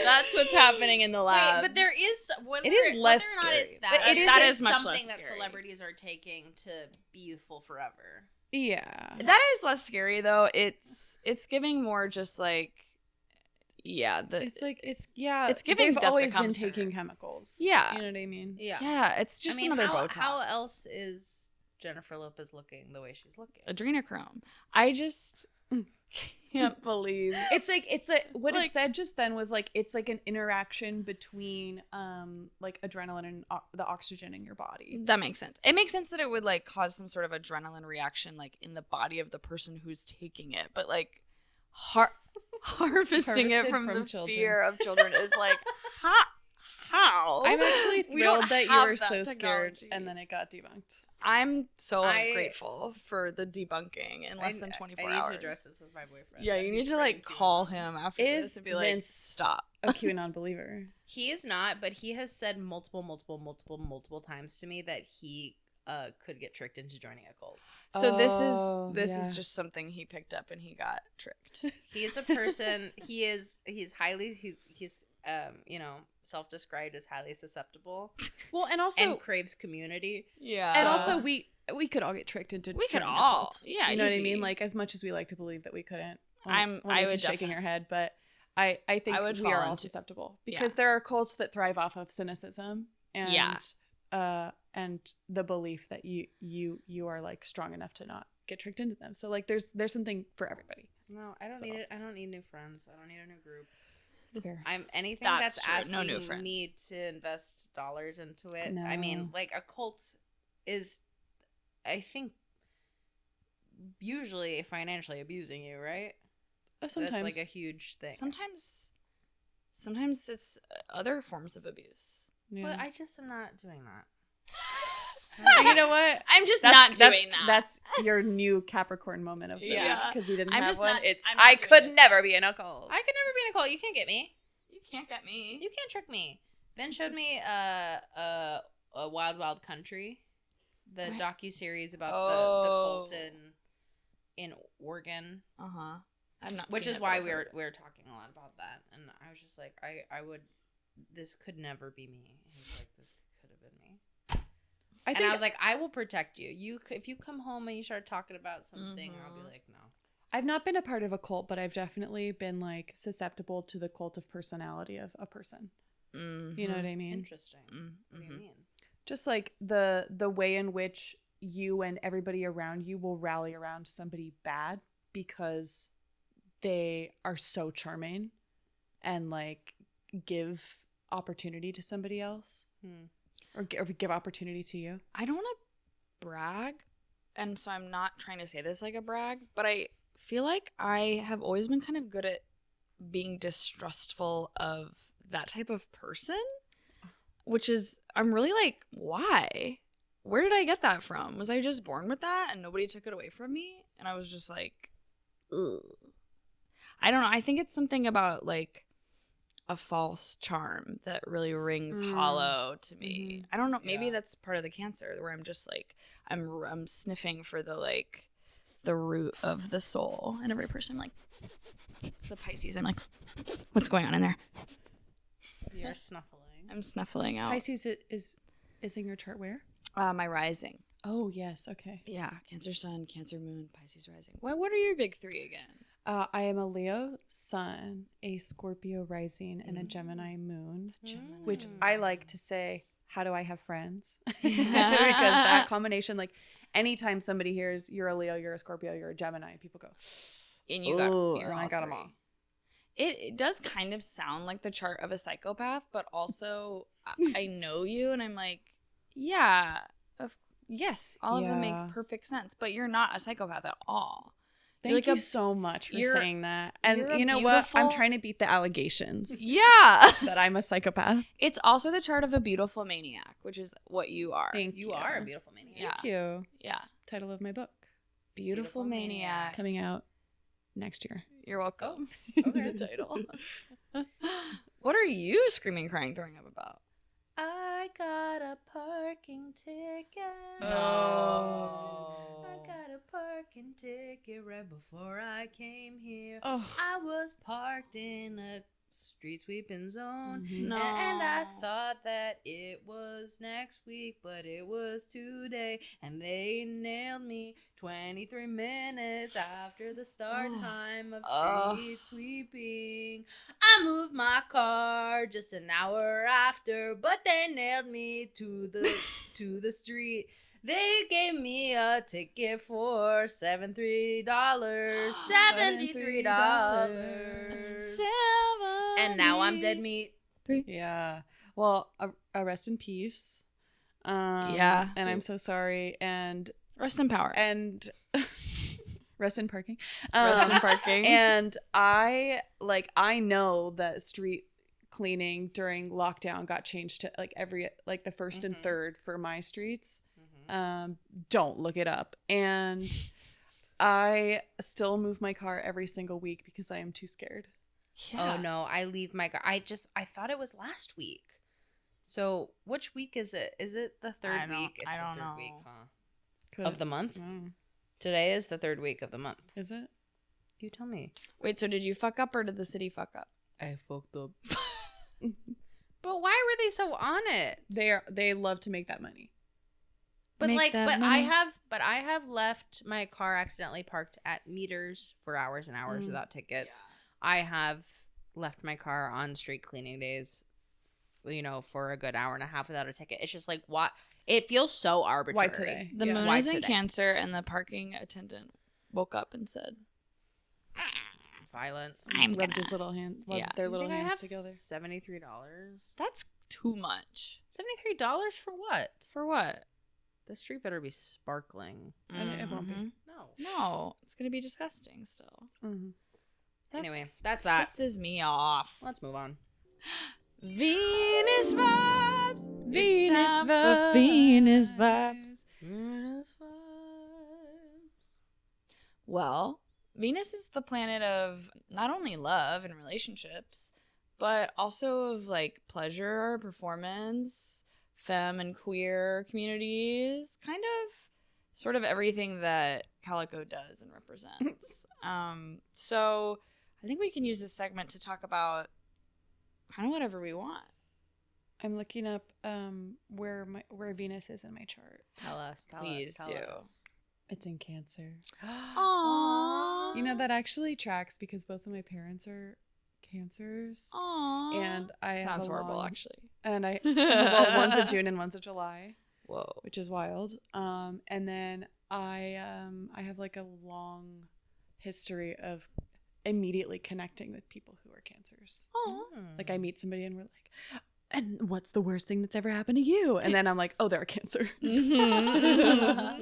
That's what's happening in the lab. But there is... It is less scary. That is much something that celebrities are taking to be youthful forever. Yeah. That is less scary, though. It's giving more just like... it's giving they've death always been becomes her. taking chemicals. Yeah. You know what I mean? Yeah, it's just another Botox. How else is Jennifer Lopez looking the way she's looking? Adrenochrome. I just can't believe what it said just then was like it's like an interaction between like adrenaline and the oxygen in your body. That makes sense. It makes sense that it would like cause some sort of adrenaline reaction like in the body of the person who's taking it, but like harvesting it from the children. Fear of children is like how? I'm actually thrilled that you were so scared and then it got debunked. I'm so grateful for the debunking in less than 24 hours. I need to address this with my boyfriend. Yeah, you need to like call him after this and be like, Vince stop. A QAnon believer. He is not, but he has said multiple times to me that he could get tricked into joining a cult. So this is just something he picked up and he got tricked. He is a person. he's self-described as highly susceptible. Well, and also and craves community. Yeah, and also we could all get tricked into. We could all. Yeah, you know what I mean. Like as much as we like to believe that we couldn't. I would shaking your head, but I think we are all susceptible because there are cults that thrive off of cynicism and and the belief that you are like strong enough to not get tricked into them. So like there's something for everybody. No, I don't need it. I don't need new friends. I don't need a new group. It's fair. That's asking me to invest dollars into it. No. I mean, like a cult is, I think, usually financially abusing you, right? Sometimes. That's like a huge thing. Sometimes it's other forms of abuse. Yeah. But I just am not doing that. You know what? I'm just not doing that. That's your new Capricorn moment of the week because you didn't have one. I could never be in a cult. I could never be in a cult. You can't get me. You can't get me. You can't trick me. Ben showed me a Wild Wild Country, the docuseries about the cult in Oregon. I've not. Which is why we're talking a lot about that, and I was just like, I would. This could never be me. He's like, this could have been me. I was like, I will protect you. If you come home and you start talking about something, I'll be like, no. I've not been a part of a cult, but I've definitely been like susceptible to the cult of personality of a person. Mm-hmm. You know what I mean? Interesting. Mm-hmm. What do you mean? Just like the way in which you and everybody around you will rally around somebody bad because they are so charming and like give opportunity to somebody else. Or give opportunity to you. I don't want to brag, and so I'm not trying to say this like a brag, but I feel like I have always been kind of good at being distrustful of that type of person, which is, I'm really like, why? Where did I get that from? Was I just born with that and nobody took it away from me? And I was just like, ugh. I don't know. I think it's something about like a false charm that really rings hollow to me. I don't know. Maybe that's part of the Cancer where I'm just like, I'm sniffing for the like the root of the soul in every person. I'm like, the Pisces, I'm like, what's going on in there? You're snuffling. I'm snuffling out. Pisces is in your chart where? My rising. Oh, yes. Okay. Yeah. Cancer sun, Cancer moon, Pisces rising. What are your big three again? I am a Leo sun, a Scorpio rising, and a Gemini moon, which I like to say, how do I have friends? Because that combination, like anytime somebody hears you're a Leo, you're a Scorpio, you're a Gemini, people go, and I got them all. It does kind of sound like the chart of a psychopath, but also I know you and I'm like, yeah, yes, all of them make perfect sense, but you're not a psychopath at all. Thank you so much for saying that. And you know what? I'm trying to beat the allegations. Yeah. That I'm a psychopath. It's also the chart of a beautiful maniac, which is what you are. Thank you. You are a beautiful maniac. Thank you. Yeah. Title of my book. Beautiful Maniac. Coming out next year. You're welcome. Oh, okay. The title. What are you screaming, crying, throwing up about? I got a parking ticket. Oh. I got a parking ticket right before I came here. Oh. I was parked in a street sweeping zone. Mm-hmm. No. And I thought that it was next week, but it was today. And they nailed me 23 minutes after the start time of street sweeping. I moved my car just an hour after, but they nailed me to the street. They gave me a ticket for $73. $73. And now I'm dead meat. Yeah. Well, rest in peace. Yeah. And I'm so sorry. And Rest in power. and rest in parking. Rest in parking. And I know that street cleaning during lockdown got changed to like the first and third for my streets. Don't look it up. And I still move my car every single week because I am too scared. Yeah. Oh no, I leave my car. I thought it was last week. So which week is it? Is it the third week? It's I don't the third know. week, huh? Of the month? Mm. Today is the third week of the month. Is it? You tell me. Wait, so did you fuck up or did the city fuck up? I fucked up. But why were they so on it? They love to make that money. But Make like, that but money. I have left my car accidentally parked at meters for hours and hours without tickets. I have left my car on street cleaning days, for a good hour and a half without a ticket. It's just like, what? It feels so arbitrary. Why today? The moon Why is in today? Cancer, and the parking attendant woke up and said, Violence. Rubbed his little hand. Rubbed their little hands together. $73. "That's too much." $73 for what? For what? The street better be sparkling. And it won't be. No. No, it's gonna be disgusting. Still. Mm-hmm. Anyway, that's that. Pisses me off. Let's move on. Venus vibes. Venus It's time vibes. for Venus vibes. Well, Venus is the planet of not only love and relationships, but also of like pleasure, performance, femme and queer communities, kind of sort of everything that Calico does and represents. So I think we can use this segment to talk about kind of whatever we want. I'm looking up where Venus is in my chart. Tell us. Please do. It's in Cancer. Aww. You know, that actually tracks because both of my parents are Cancers. Aww. And I have Sounds a horrible, long- actually. And well, one's a June and one's a July, Whoa. which is wild. And then I have like a long history of immediately connecting with people who are Cancers. Aww. Like I meet somebody and we're like, and what's the worst thing that's ever happened to you? And then I'm like, oh, they're a Cancer. Yeah.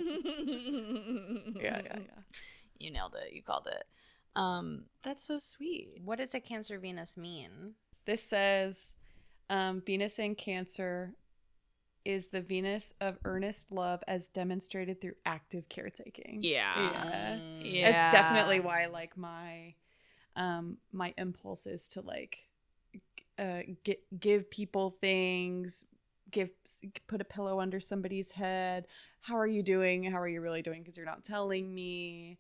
You nailed it. You called it. That's so sweet. What does a Cancer Venus mean? This says Venus in Cancer is the Venus of earnest love as demonstrated through active caretaking. Yeah. It's definitely why like my impulse is to like give people things, put a pillow under somebody's head. How are you doing? How are you really doing? Because you're not telling me.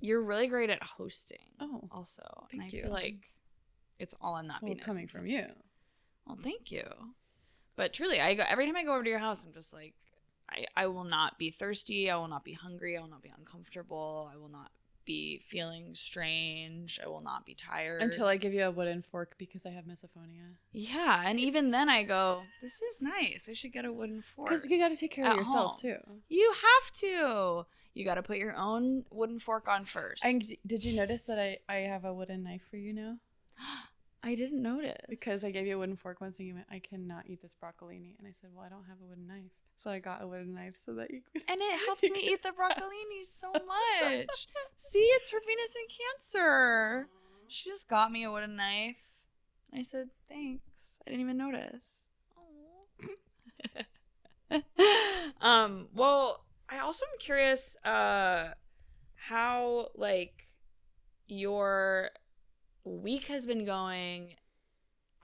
You're really great at hosting. Oh, Also, thank and you. I feel like it's all in that. well, Venus coming and from Cancer. you. Well, thank you. But truly, every time I go over to your house, I'm just like, I will not be thirsty. I will not be hungry. I will not be uncomfortable. I will not be feeling strange. I will not be tired. Until I give you a wooden fork because I have misophonia. Yeah, and even then I go, this is nice. I should get a wooden fork. Because you got to take care of At yourself home. too. You have to. You got to put your own wooden fork on first. And did you notice that I have a wooden knife for you now? I didn't notice. Because I gave you a wooden fork once and you went, I cannot eat this broccolini. And I said, well, I don't have a wooden knife. So I got a wooden knife so that you could. And it helped me eat the broccolini so much. See, it's her Venus in Cancer. She just got me a wooden knife. And I said, thanks. I didn't even notice. Well, I also am curious how, like, your week has been going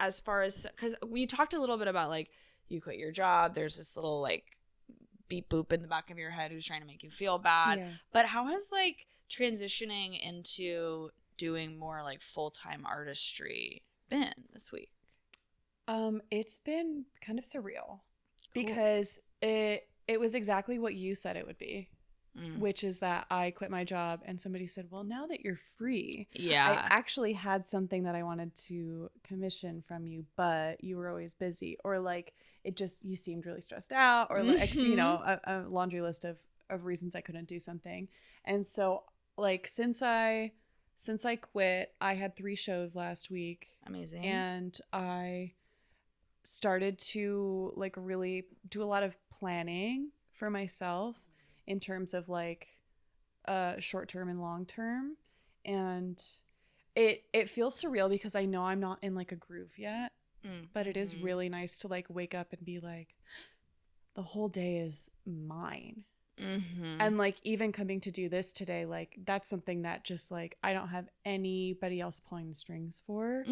as far as, because we talked a little bit about, like, you quit your job. There's this little, like, beep boop in the back of your head who's trying to make you feel bad. Yeah. But how has, like, transitioning into doing more like full-time artistry been this week? It's been kind of surreal because it was exactly what you said it would be, which is that I quit my job and somebody said, well, now that you're free, I actually had something that I wanted to commission from you, but you were always busy, or like it just, you seemed really stressed out, or like, you know, a laundry list of reasons I couldn't do something. And so like since I quit, I had 3 shows last week. Amazing. And I started to like really do a lot of planning for myself in terms of like short term and long term, and it feels surreal because I know I'm not in like a groove yet, but it is really nice to like wake up and be like, the whole day is mine. And like even coming to do this today, like that's something that just like I don't have anybody else pulling the strings for,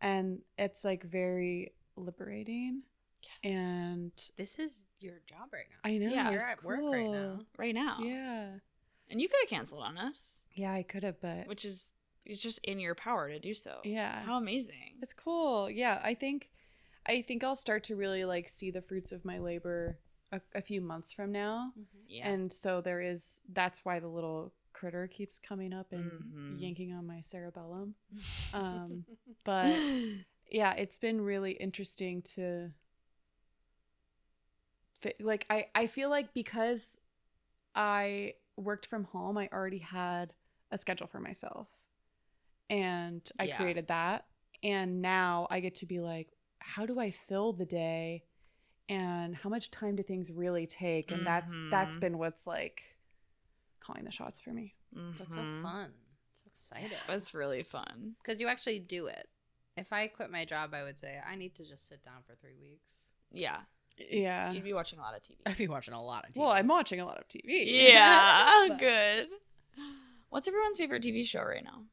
and it's like very liberating. Yes. And this is your job right now. I know. Yeah, you're at work right now. Yeah. And you could have canceled on us. Yeah, I could have, but it's just in your power to do so. Yeah. How amazing. It's cool. Yeah, I think I'll start to really like see the fruits of my labor a few months from now. Yeah. And so that's why the little critter keeps coming up and yanking on my cerebellum. But yeah, it's been really interesting to like I feel like because I worked from home, I already had a schedule for myself, and I created that, and now I get to be like, how do I fill the day, and how much time do things really take? And that's been what's like calling the shots for me. That's so fun, so exciting. That's really fun because you actually do it. If I quit my job, I would say I need to just sit down for 3 weeks. Yeah. You'd be watching a lot of TV. I'd be watching a lot of TV. Well, I'm watching a lot of TV. Yeah. Good. What's everyone's favorite TV show right now?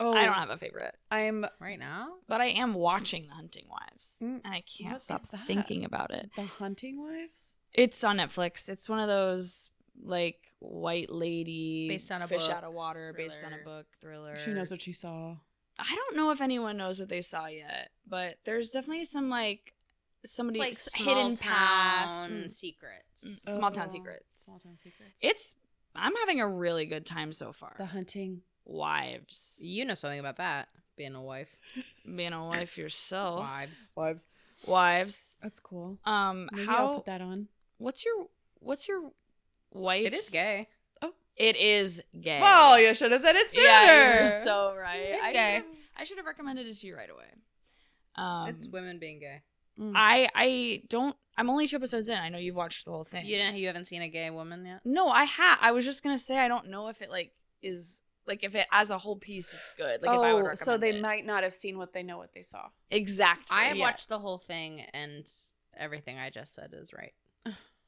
Oh, I don't have a favorite. I'm right now, but I am watching The Hunting Wives, and I can't stop thinking about it. The Hunting Wives? It's on Netflix. It's one of those like white lady based on a fish book, out of water, thriller. based on a book, thriller. She knows what she saw. I don't know if anyone knows what they saw yet, but there's definitely some like somebody like hidden past secrets. Small town secrets. Small town secrets. I'm having a really good time so far. The Hunting Wives. You know something about that, being a wife. Being a wife yourself. Wives. That's cool. Maybe I'll put that on. What's your wife's? It is gay. Oh. It is gay. Well, you should have said it sooner. Yeah, you're so right. It's gay. I should have recommended it to you right away. It's women being gay. I'm only 2 episodes in. I know you've watched the whole thing. You haven't seen a gay woman yet? No, I have. I was just gonna say I don't know if it like is like if it as a whole piece it's good. Like if I would recommend so they might not have seen what they know what they saw. Exactly. I have watched the whole thing, and everything I just said is right.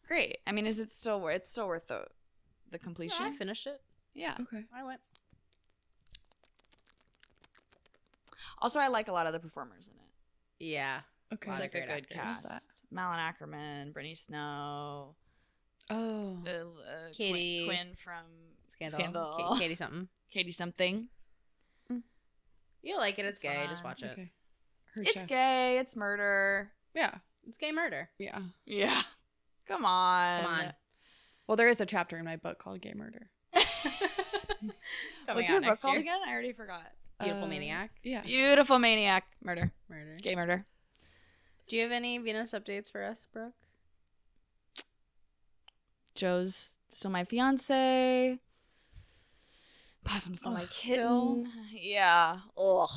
Great. I mean, it's still worth the completion? Yeah, I finished it. Yeah. Okay. I went. Also, I like a lot of the performers in it. Yeah. Okay. It's like a good actors. cast. Malin Ackerman, Brittany Snow. Oh. Katie. Quinn from Scandal. Katie something. Katie something. You'll like it. It's gay. fine. Just watch it. Okay. It's gay. It's murder. Yeah. It's gay murder. Yeah. Yeah. Come on. Well, there is a chapter in my book called Gay Murder. What's your book called again? I already forgot. Beautiful Maniac. Yeah. Beautiful Maniac. Murder. Gay murder. Do you have any Venus updates for us, Brooke? Joe's still my fiance. Possum's still my kitten. Yeah. Ugh.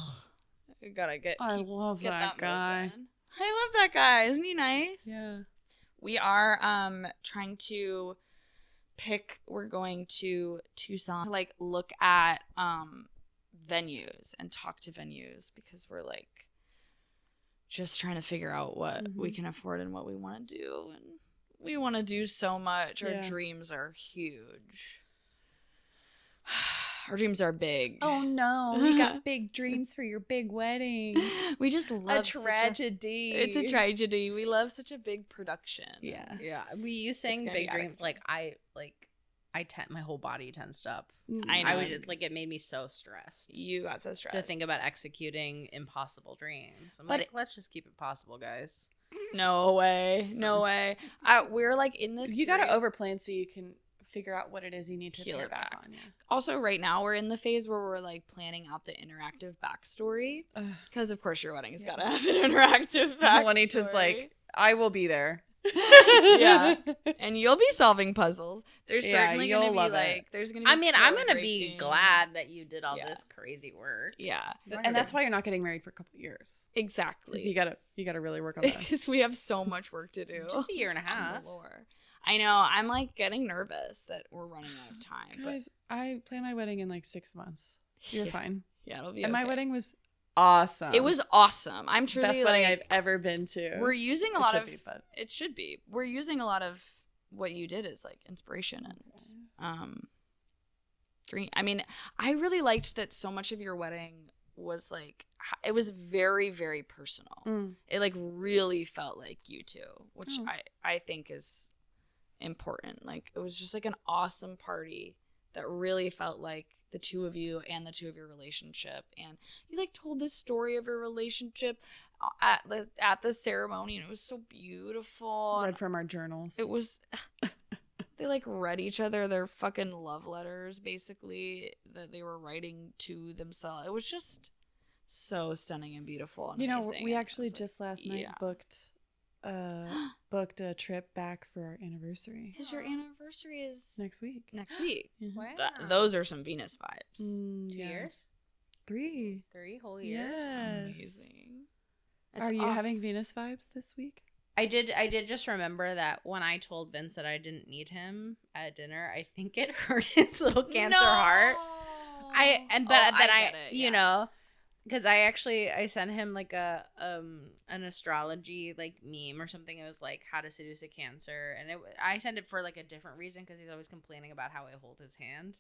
I gotta get. I love that guy. Moving. I love that guy. Isn't he nice? Yeah. We are trying to pick. We're going to Tucson to like look at venues and talk to venues because we're like just trying to figure out what we can afford and what we want to do, and we want to do so much. Our dreams are huge. Our dreams are big. Oh no, we got big dreams for your big wedding. We just love a tragedy. It's a tragedy. We love such a big production. Yeah. Yeah. You saying big dreams, like I my whole body tensed up. I know. I was just, like, it made me so stressed. You got so stressed To think about executing impossible dreams. I'm But like, let's just keep it possible, guys. No way. We're like in this. You got to overplan so you can figure out what it is you need to peel pare it back on. Yeah. Also, right now we're in the phase where we're like planning out the interactive backstory because, of course, your wedding's got to have an interactive backstory. Juanita's like, I will be there. Yeah, and you'll be solving puzzles. There's certainly gonna be like, there's gonna be. I mean, I'm gonna be glad that you did all this crazy work. Yeah, and that's why you're not getting married for a couple of years. Exactly. You gotta really work on that. Because we have so much work to do. Just a year and a half. I know. I'm like getting nervous that we're running out of time. Guys, I plan my wedding in like 6 months. You're fine. Yeah, it'll be. And my wedding was awesome. It was awesome. I'm truly best wedding I've ever been to. We're using a lot of. It should be. We're using a lot of what you did as like inspiration and dream. I mean, I really liked that so much of your wedding was like, it was very, very personal. It like really felt like you two, which I think is important. Like, it was just like an awesome party that really felt like the two of you and the two of your relationship. And you like told the story of your relationship at the ceremony, and it was so beautiful. Read from our journals. It was they like read each other their fucking love letters, basically, that they were writing to themselves. It was just so stunning and beautiful and amazing. We actually just last night booked a trip back for our anniversary. Because your anniversary is next week. Wow. Those are some Venus vibes. 2 years? 3 whole years. Yes. Amazing. Are you having Venus vibes this week? I did just remember that when I told Vince that I didn't need him at dinner, I think it hurt his little cancer heart. You know, because I sent him like an astrology like meme or something. It was like how to seduce a Cancer, and I sent it for like a different reason because he's always complaining about how I hold his hand.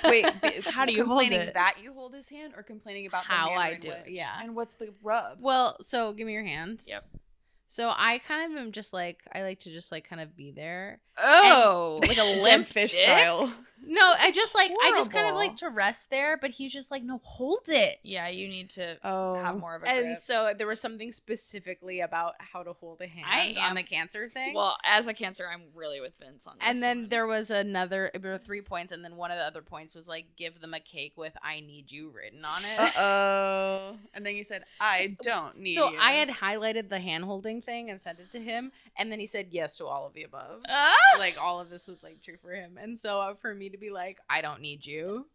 Wait, how do you hold it? Complaining that you hold his hand, or complaining about how the manner I in do which? it? Yeah. And what's the rub? Well, so give me your hand. Yep. So I kind of am just like, I like to just like kind of be there. Oh, like a limp fish style. No, I just kind of horrible. like to rest there, but he's just like, no, hold it. Yeah, you need to have more of a grip. And so there was something specifically about how to hold a hand on the Cancer thing. Well, as a Cancer, I'm really with Vince on this. And then there were 3 points, and then one of the other points was like, give them a cake with "I need you" written on it. Uh-oh. And then you said, I don't need you. So I had highlighted the hand holding thing and sent it to him, and then he said yes to all of the above. Like, all of this was like true for him. And so for me to be like, I don't need you,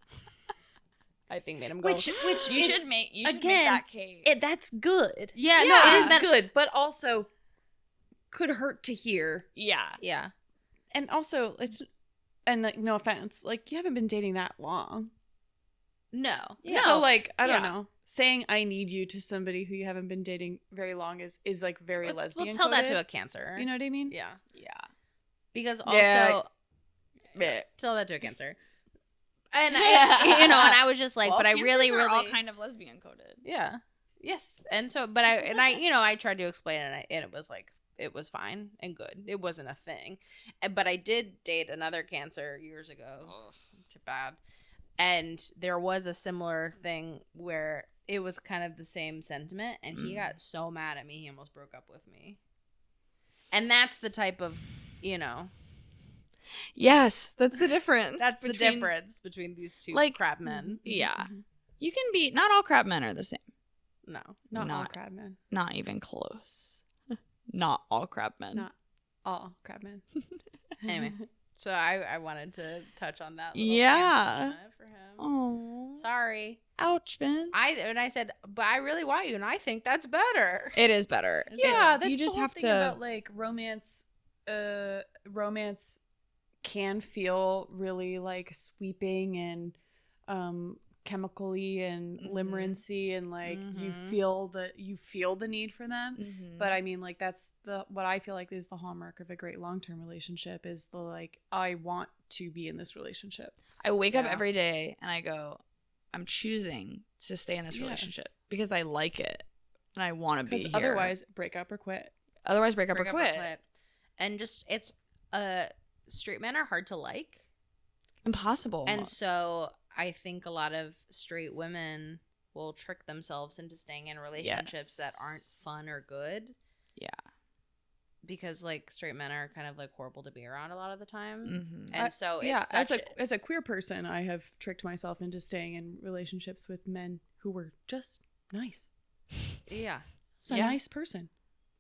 I think made him go. Which you should make that cake. That's good. Yeah, no, it is good, but also could hurt to hear. Yeah. And also, like, no offense, like, you haven't been dating that long. No. So like, I don't know. Saying I need you to somebody who you haven't been dating very long is like very lesbian. Let's tell that to a Cancer. You know what I mean? Yeah. Because also, Yeah. tell that to a Cancer. And I was just like, well, but I Cancers really, are really, all kind of lesbian coded. Yeah. Yes. And so, but I tried to explain it, and it was like, it was fine and good. It wasn't a thing. But I did date another Cancer years ago. Too bad. And there was a similar thing where it was kind of the same sentiment, and he got so mad at me, he almost broke up with me. And that's the type of, Yes, that's the difference. That's the difference between these two crab men. Yeah. Mm-hmm. You can be, not all crab men are the same. No. Not all crab men. Not even close. Not all crab men. Not all crab men. Anyway, so I wanted to touch on that little for him. Oh. Sorry. Ouch, Vince. I said, but I really want you, and I think that's better. It is better. Yeah, that's you just the whole have thing to about like romance. Romance can feel really like sweeping and chemically and limerancy, and like you feel the need for them. But I mean, like, that's what I feel like is the hallmark of a great long-term relationship, is the like, I want to be in this relationship. I wake up every day and I go, I'm choosing to stay in this relationship because I like it and I want to be here. Otherwise, break up or quit. Break up or quit. And just, it's straight men are hard to like. Impossible. And almost. so I think a lot of straight women will trick themselves into staying in relationships that aren't fun or good. Yeah. Because like straight men are kind of like horrible to be around a lot of the time. Mm-hmm. And so it's as a queer person, I have tricked myself into staying in relationships with men who were just nice. Yeah. It's a nice person.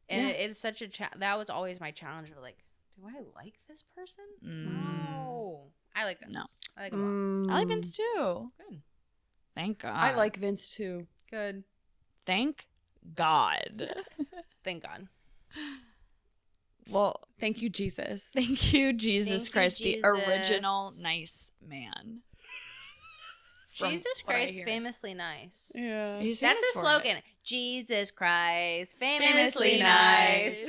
And it's such a that was always my challenge of like, do I like this person? No. I like Vince. No. I like him a lot. I like Vince too. Good. Thank God. I like Vince too. Good. Thank God. Thank God. Well, thank you, Jesus. Thank you, Jesus Christ, Jesus. the original nice man. Jesus Christ, famously nice. Yeah. That's his slogan. Jesus Christ, famously nice.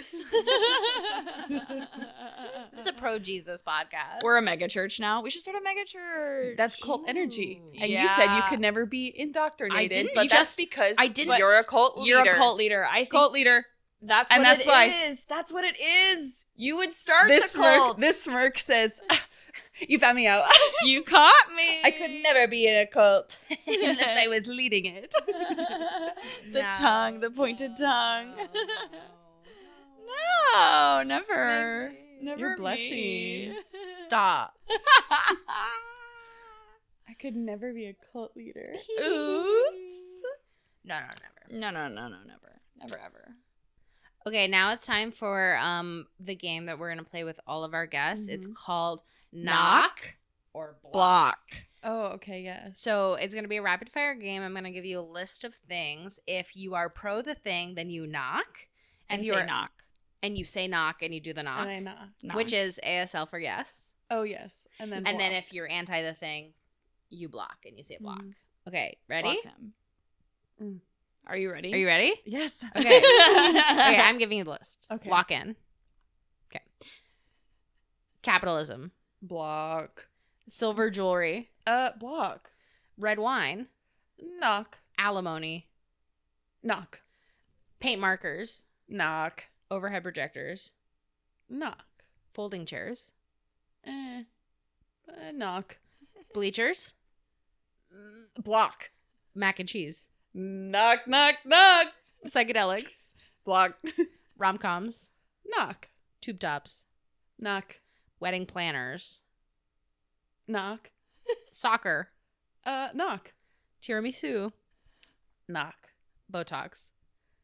This is a pro-Jesus podcast. We're a mega church now. We should start a mega church. That's cult energy. And yeah. you said you could never be indoctrinated. I didn't. But You that's just- because I didn't. you're a cult leader. You're a cult leader. I think Cult leader. that's And what that's it why. is. That's what it is. You would start This the cult. this smirk says, you found me out. You caught me. I could never be in a cult unless I was leading it. The tongue, the pointed tongue. No, never. Never You're me. blushing. Stop. I could never be a cult leader. Oops. No, never. No, never. Never, ever. Okay, now it's time for the game that we're gonna play with all of our guests. It's called Knock or Block. Oh, okay, yes. So it's going to be a rapid fire game. I'm going to give you a list of things. If you are pro the thing, then you knock. And you say knock. And you say knock and you do the knock. And I knock. Which is ASL for yes. Oh, yes. And then if you're anti the thing, you block and you say block. Okay, ready? Block him. Are you ready? Are you ready? Yes. Okay. Okay, I'm giving you the list. Okay. Lock in. Okay. Capitalism. Block. Silver jewelry. Block. Red wine. Knock. Alimony. Knock. Paint markers. Knock. Overhead projectors. Knock. Folding chairs. Knock. Bleachers. Block. Mac and cheese. Knock, knock, knock. Psychedelics. Block. Rom-coms. Knock. Tube tops. Knock. Wedding planners. Knock. Soccer. Knock. Tiramisu. Knock. Botox.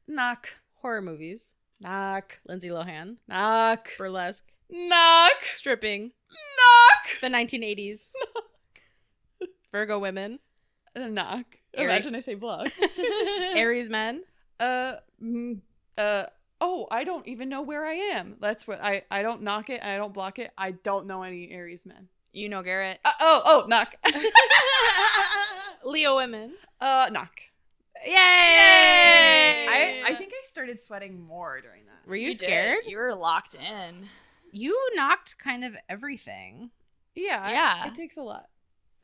Knock. Horror movies. Knock. Lindsay Lohan. Knock. Burlesque. Knock. Stripping. Knock. The 1980s. Virgo women. Knock. Aries. Imagine I say block. Aries men. Oh, I don't even know where I am. That's what I don't knock it. I don't block it. I don't know any Aries men. You know Garrett. Knock. Leo women. Knock. Yay! I think I started sweating more during that. Were you scared? You were locked in. You knocked kind of everything. Yeah. It takes a lot.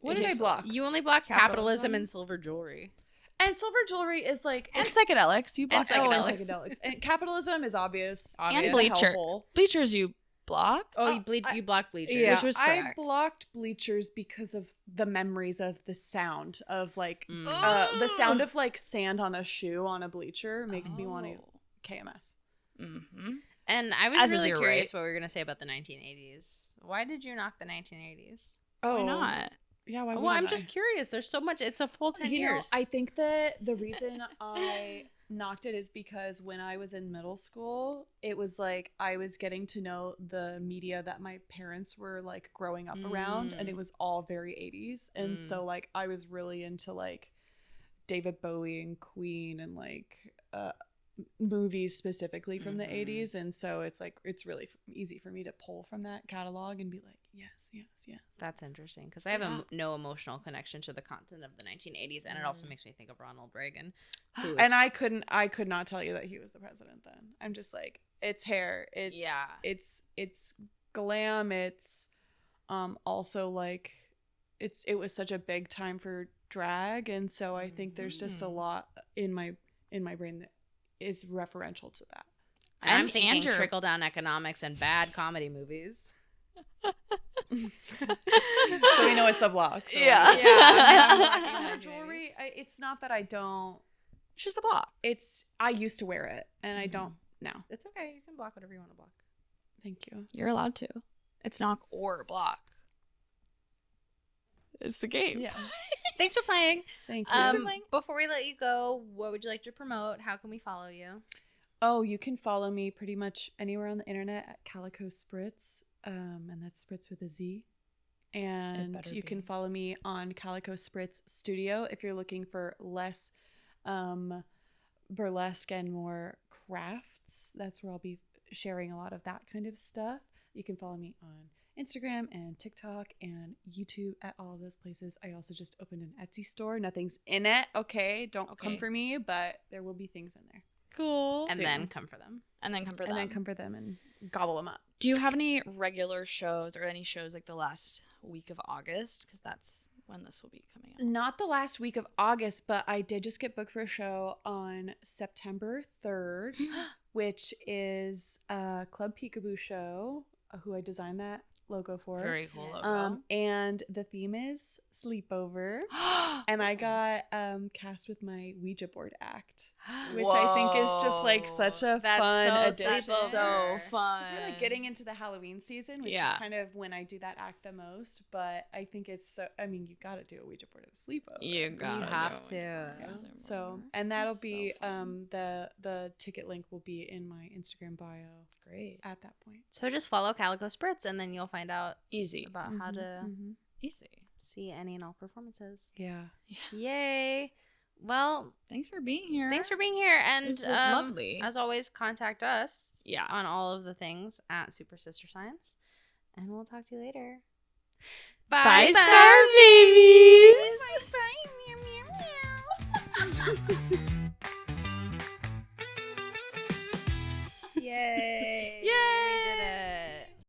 What did I block? You only blocked capitalism and silver jewelry. And silver jewelry is like And psychedelics. You blocked and psychedelics. psychedelics. And capitalism is obvious. And It's bleacher. helpful. Bleachers you block? Oh, you blocked bleachers. Yeah, Which was I correct. blocked bleachers because of the memories of the sound of like the sound of like sand on a shoe on a bleacher makes me want to KMS. Mm-hmm. And I was As is really your curious right. what we were going to say about the 1980s. Why did you knock the 1980s? Oh, Why not? Yeah, why Well, I'm just curious. There's so much. It's a full 10 years. I think that the reason I knocked it is because when I was in middle school, it was like I was getting to know the media that my parents were like growing up around, and it was all very 80s. And so like I was really into like David Bowie and Queen and like movies specifically from the 80s, and so it's like it's really easy for me to pull from that catalog and be like yes. That's interesting because I have no emotional connection to the content of the 1980s, and it also makes me think of Ronald Reagan. And I could not tell you that he was the president then. I'm just like, it's hair, it's glam, it's also like it was such a big time for drag, and so I think there's just a lot in my brain that is referential to that. And I'm thinking trickle down economics and bad comedy movies. So we know it's a block. So Yeah. Summer jewelry, it's not that I don't. It's just a block. I used to wear it, and I don't now. It's okay. You can block whatever you want to block. Thank you. You're allowed to. It's knock or block. It's the game. Yeah. Thanks for playing. Thank you. Before we let you go, what would you like to promote? How can we follow you? Oh, you can follow me pretty much anywhere on the internet at Calico Spritz, and that's Spritz with a Z. And you can follow me on Calico Spritz Studio if you're looking for less burlesque and more crafts. That's where I'll be sharing a lot of that kind of stuff. You can follow me on Instagram and TikTok and YouTube at all of those places. I also just opened an Etsy store. Nothing's in it, okay? Don't come for me, but there will be things in there. Cool. And then come for them. And then come for them. And then come for them and gobble them up. Do you have any regular shows or any shows like the last week of August? Because that's when this will be coming out. Not the last week of August, but I did just get booked for a show on September 3rd, which is a Club Peekaboo show, who I designed that logo for. Very cool logo. And the theme is sleepover. And I got cast with my Ouija board act, which I think is just like such a fun addition. So fun. It's really getting into the Halloween season, which is kind of when I do that act the most. But I think it's so. I mean, you got to do a Ouija board at a sleepover. You have to. Yeah. So, and that'll be the ticket link will be in my Instagram bio. Great. At that point. So just follow Calico Spritz, and then you'll find out easy about how to easy see any and all performances. Yeah. Yay. Well, thanks for being here. And it's lovely. As always, contact us Yeah. on all of the things at Super Sister Science. And we'll talk to you later. Bye, Star Babies. Yay.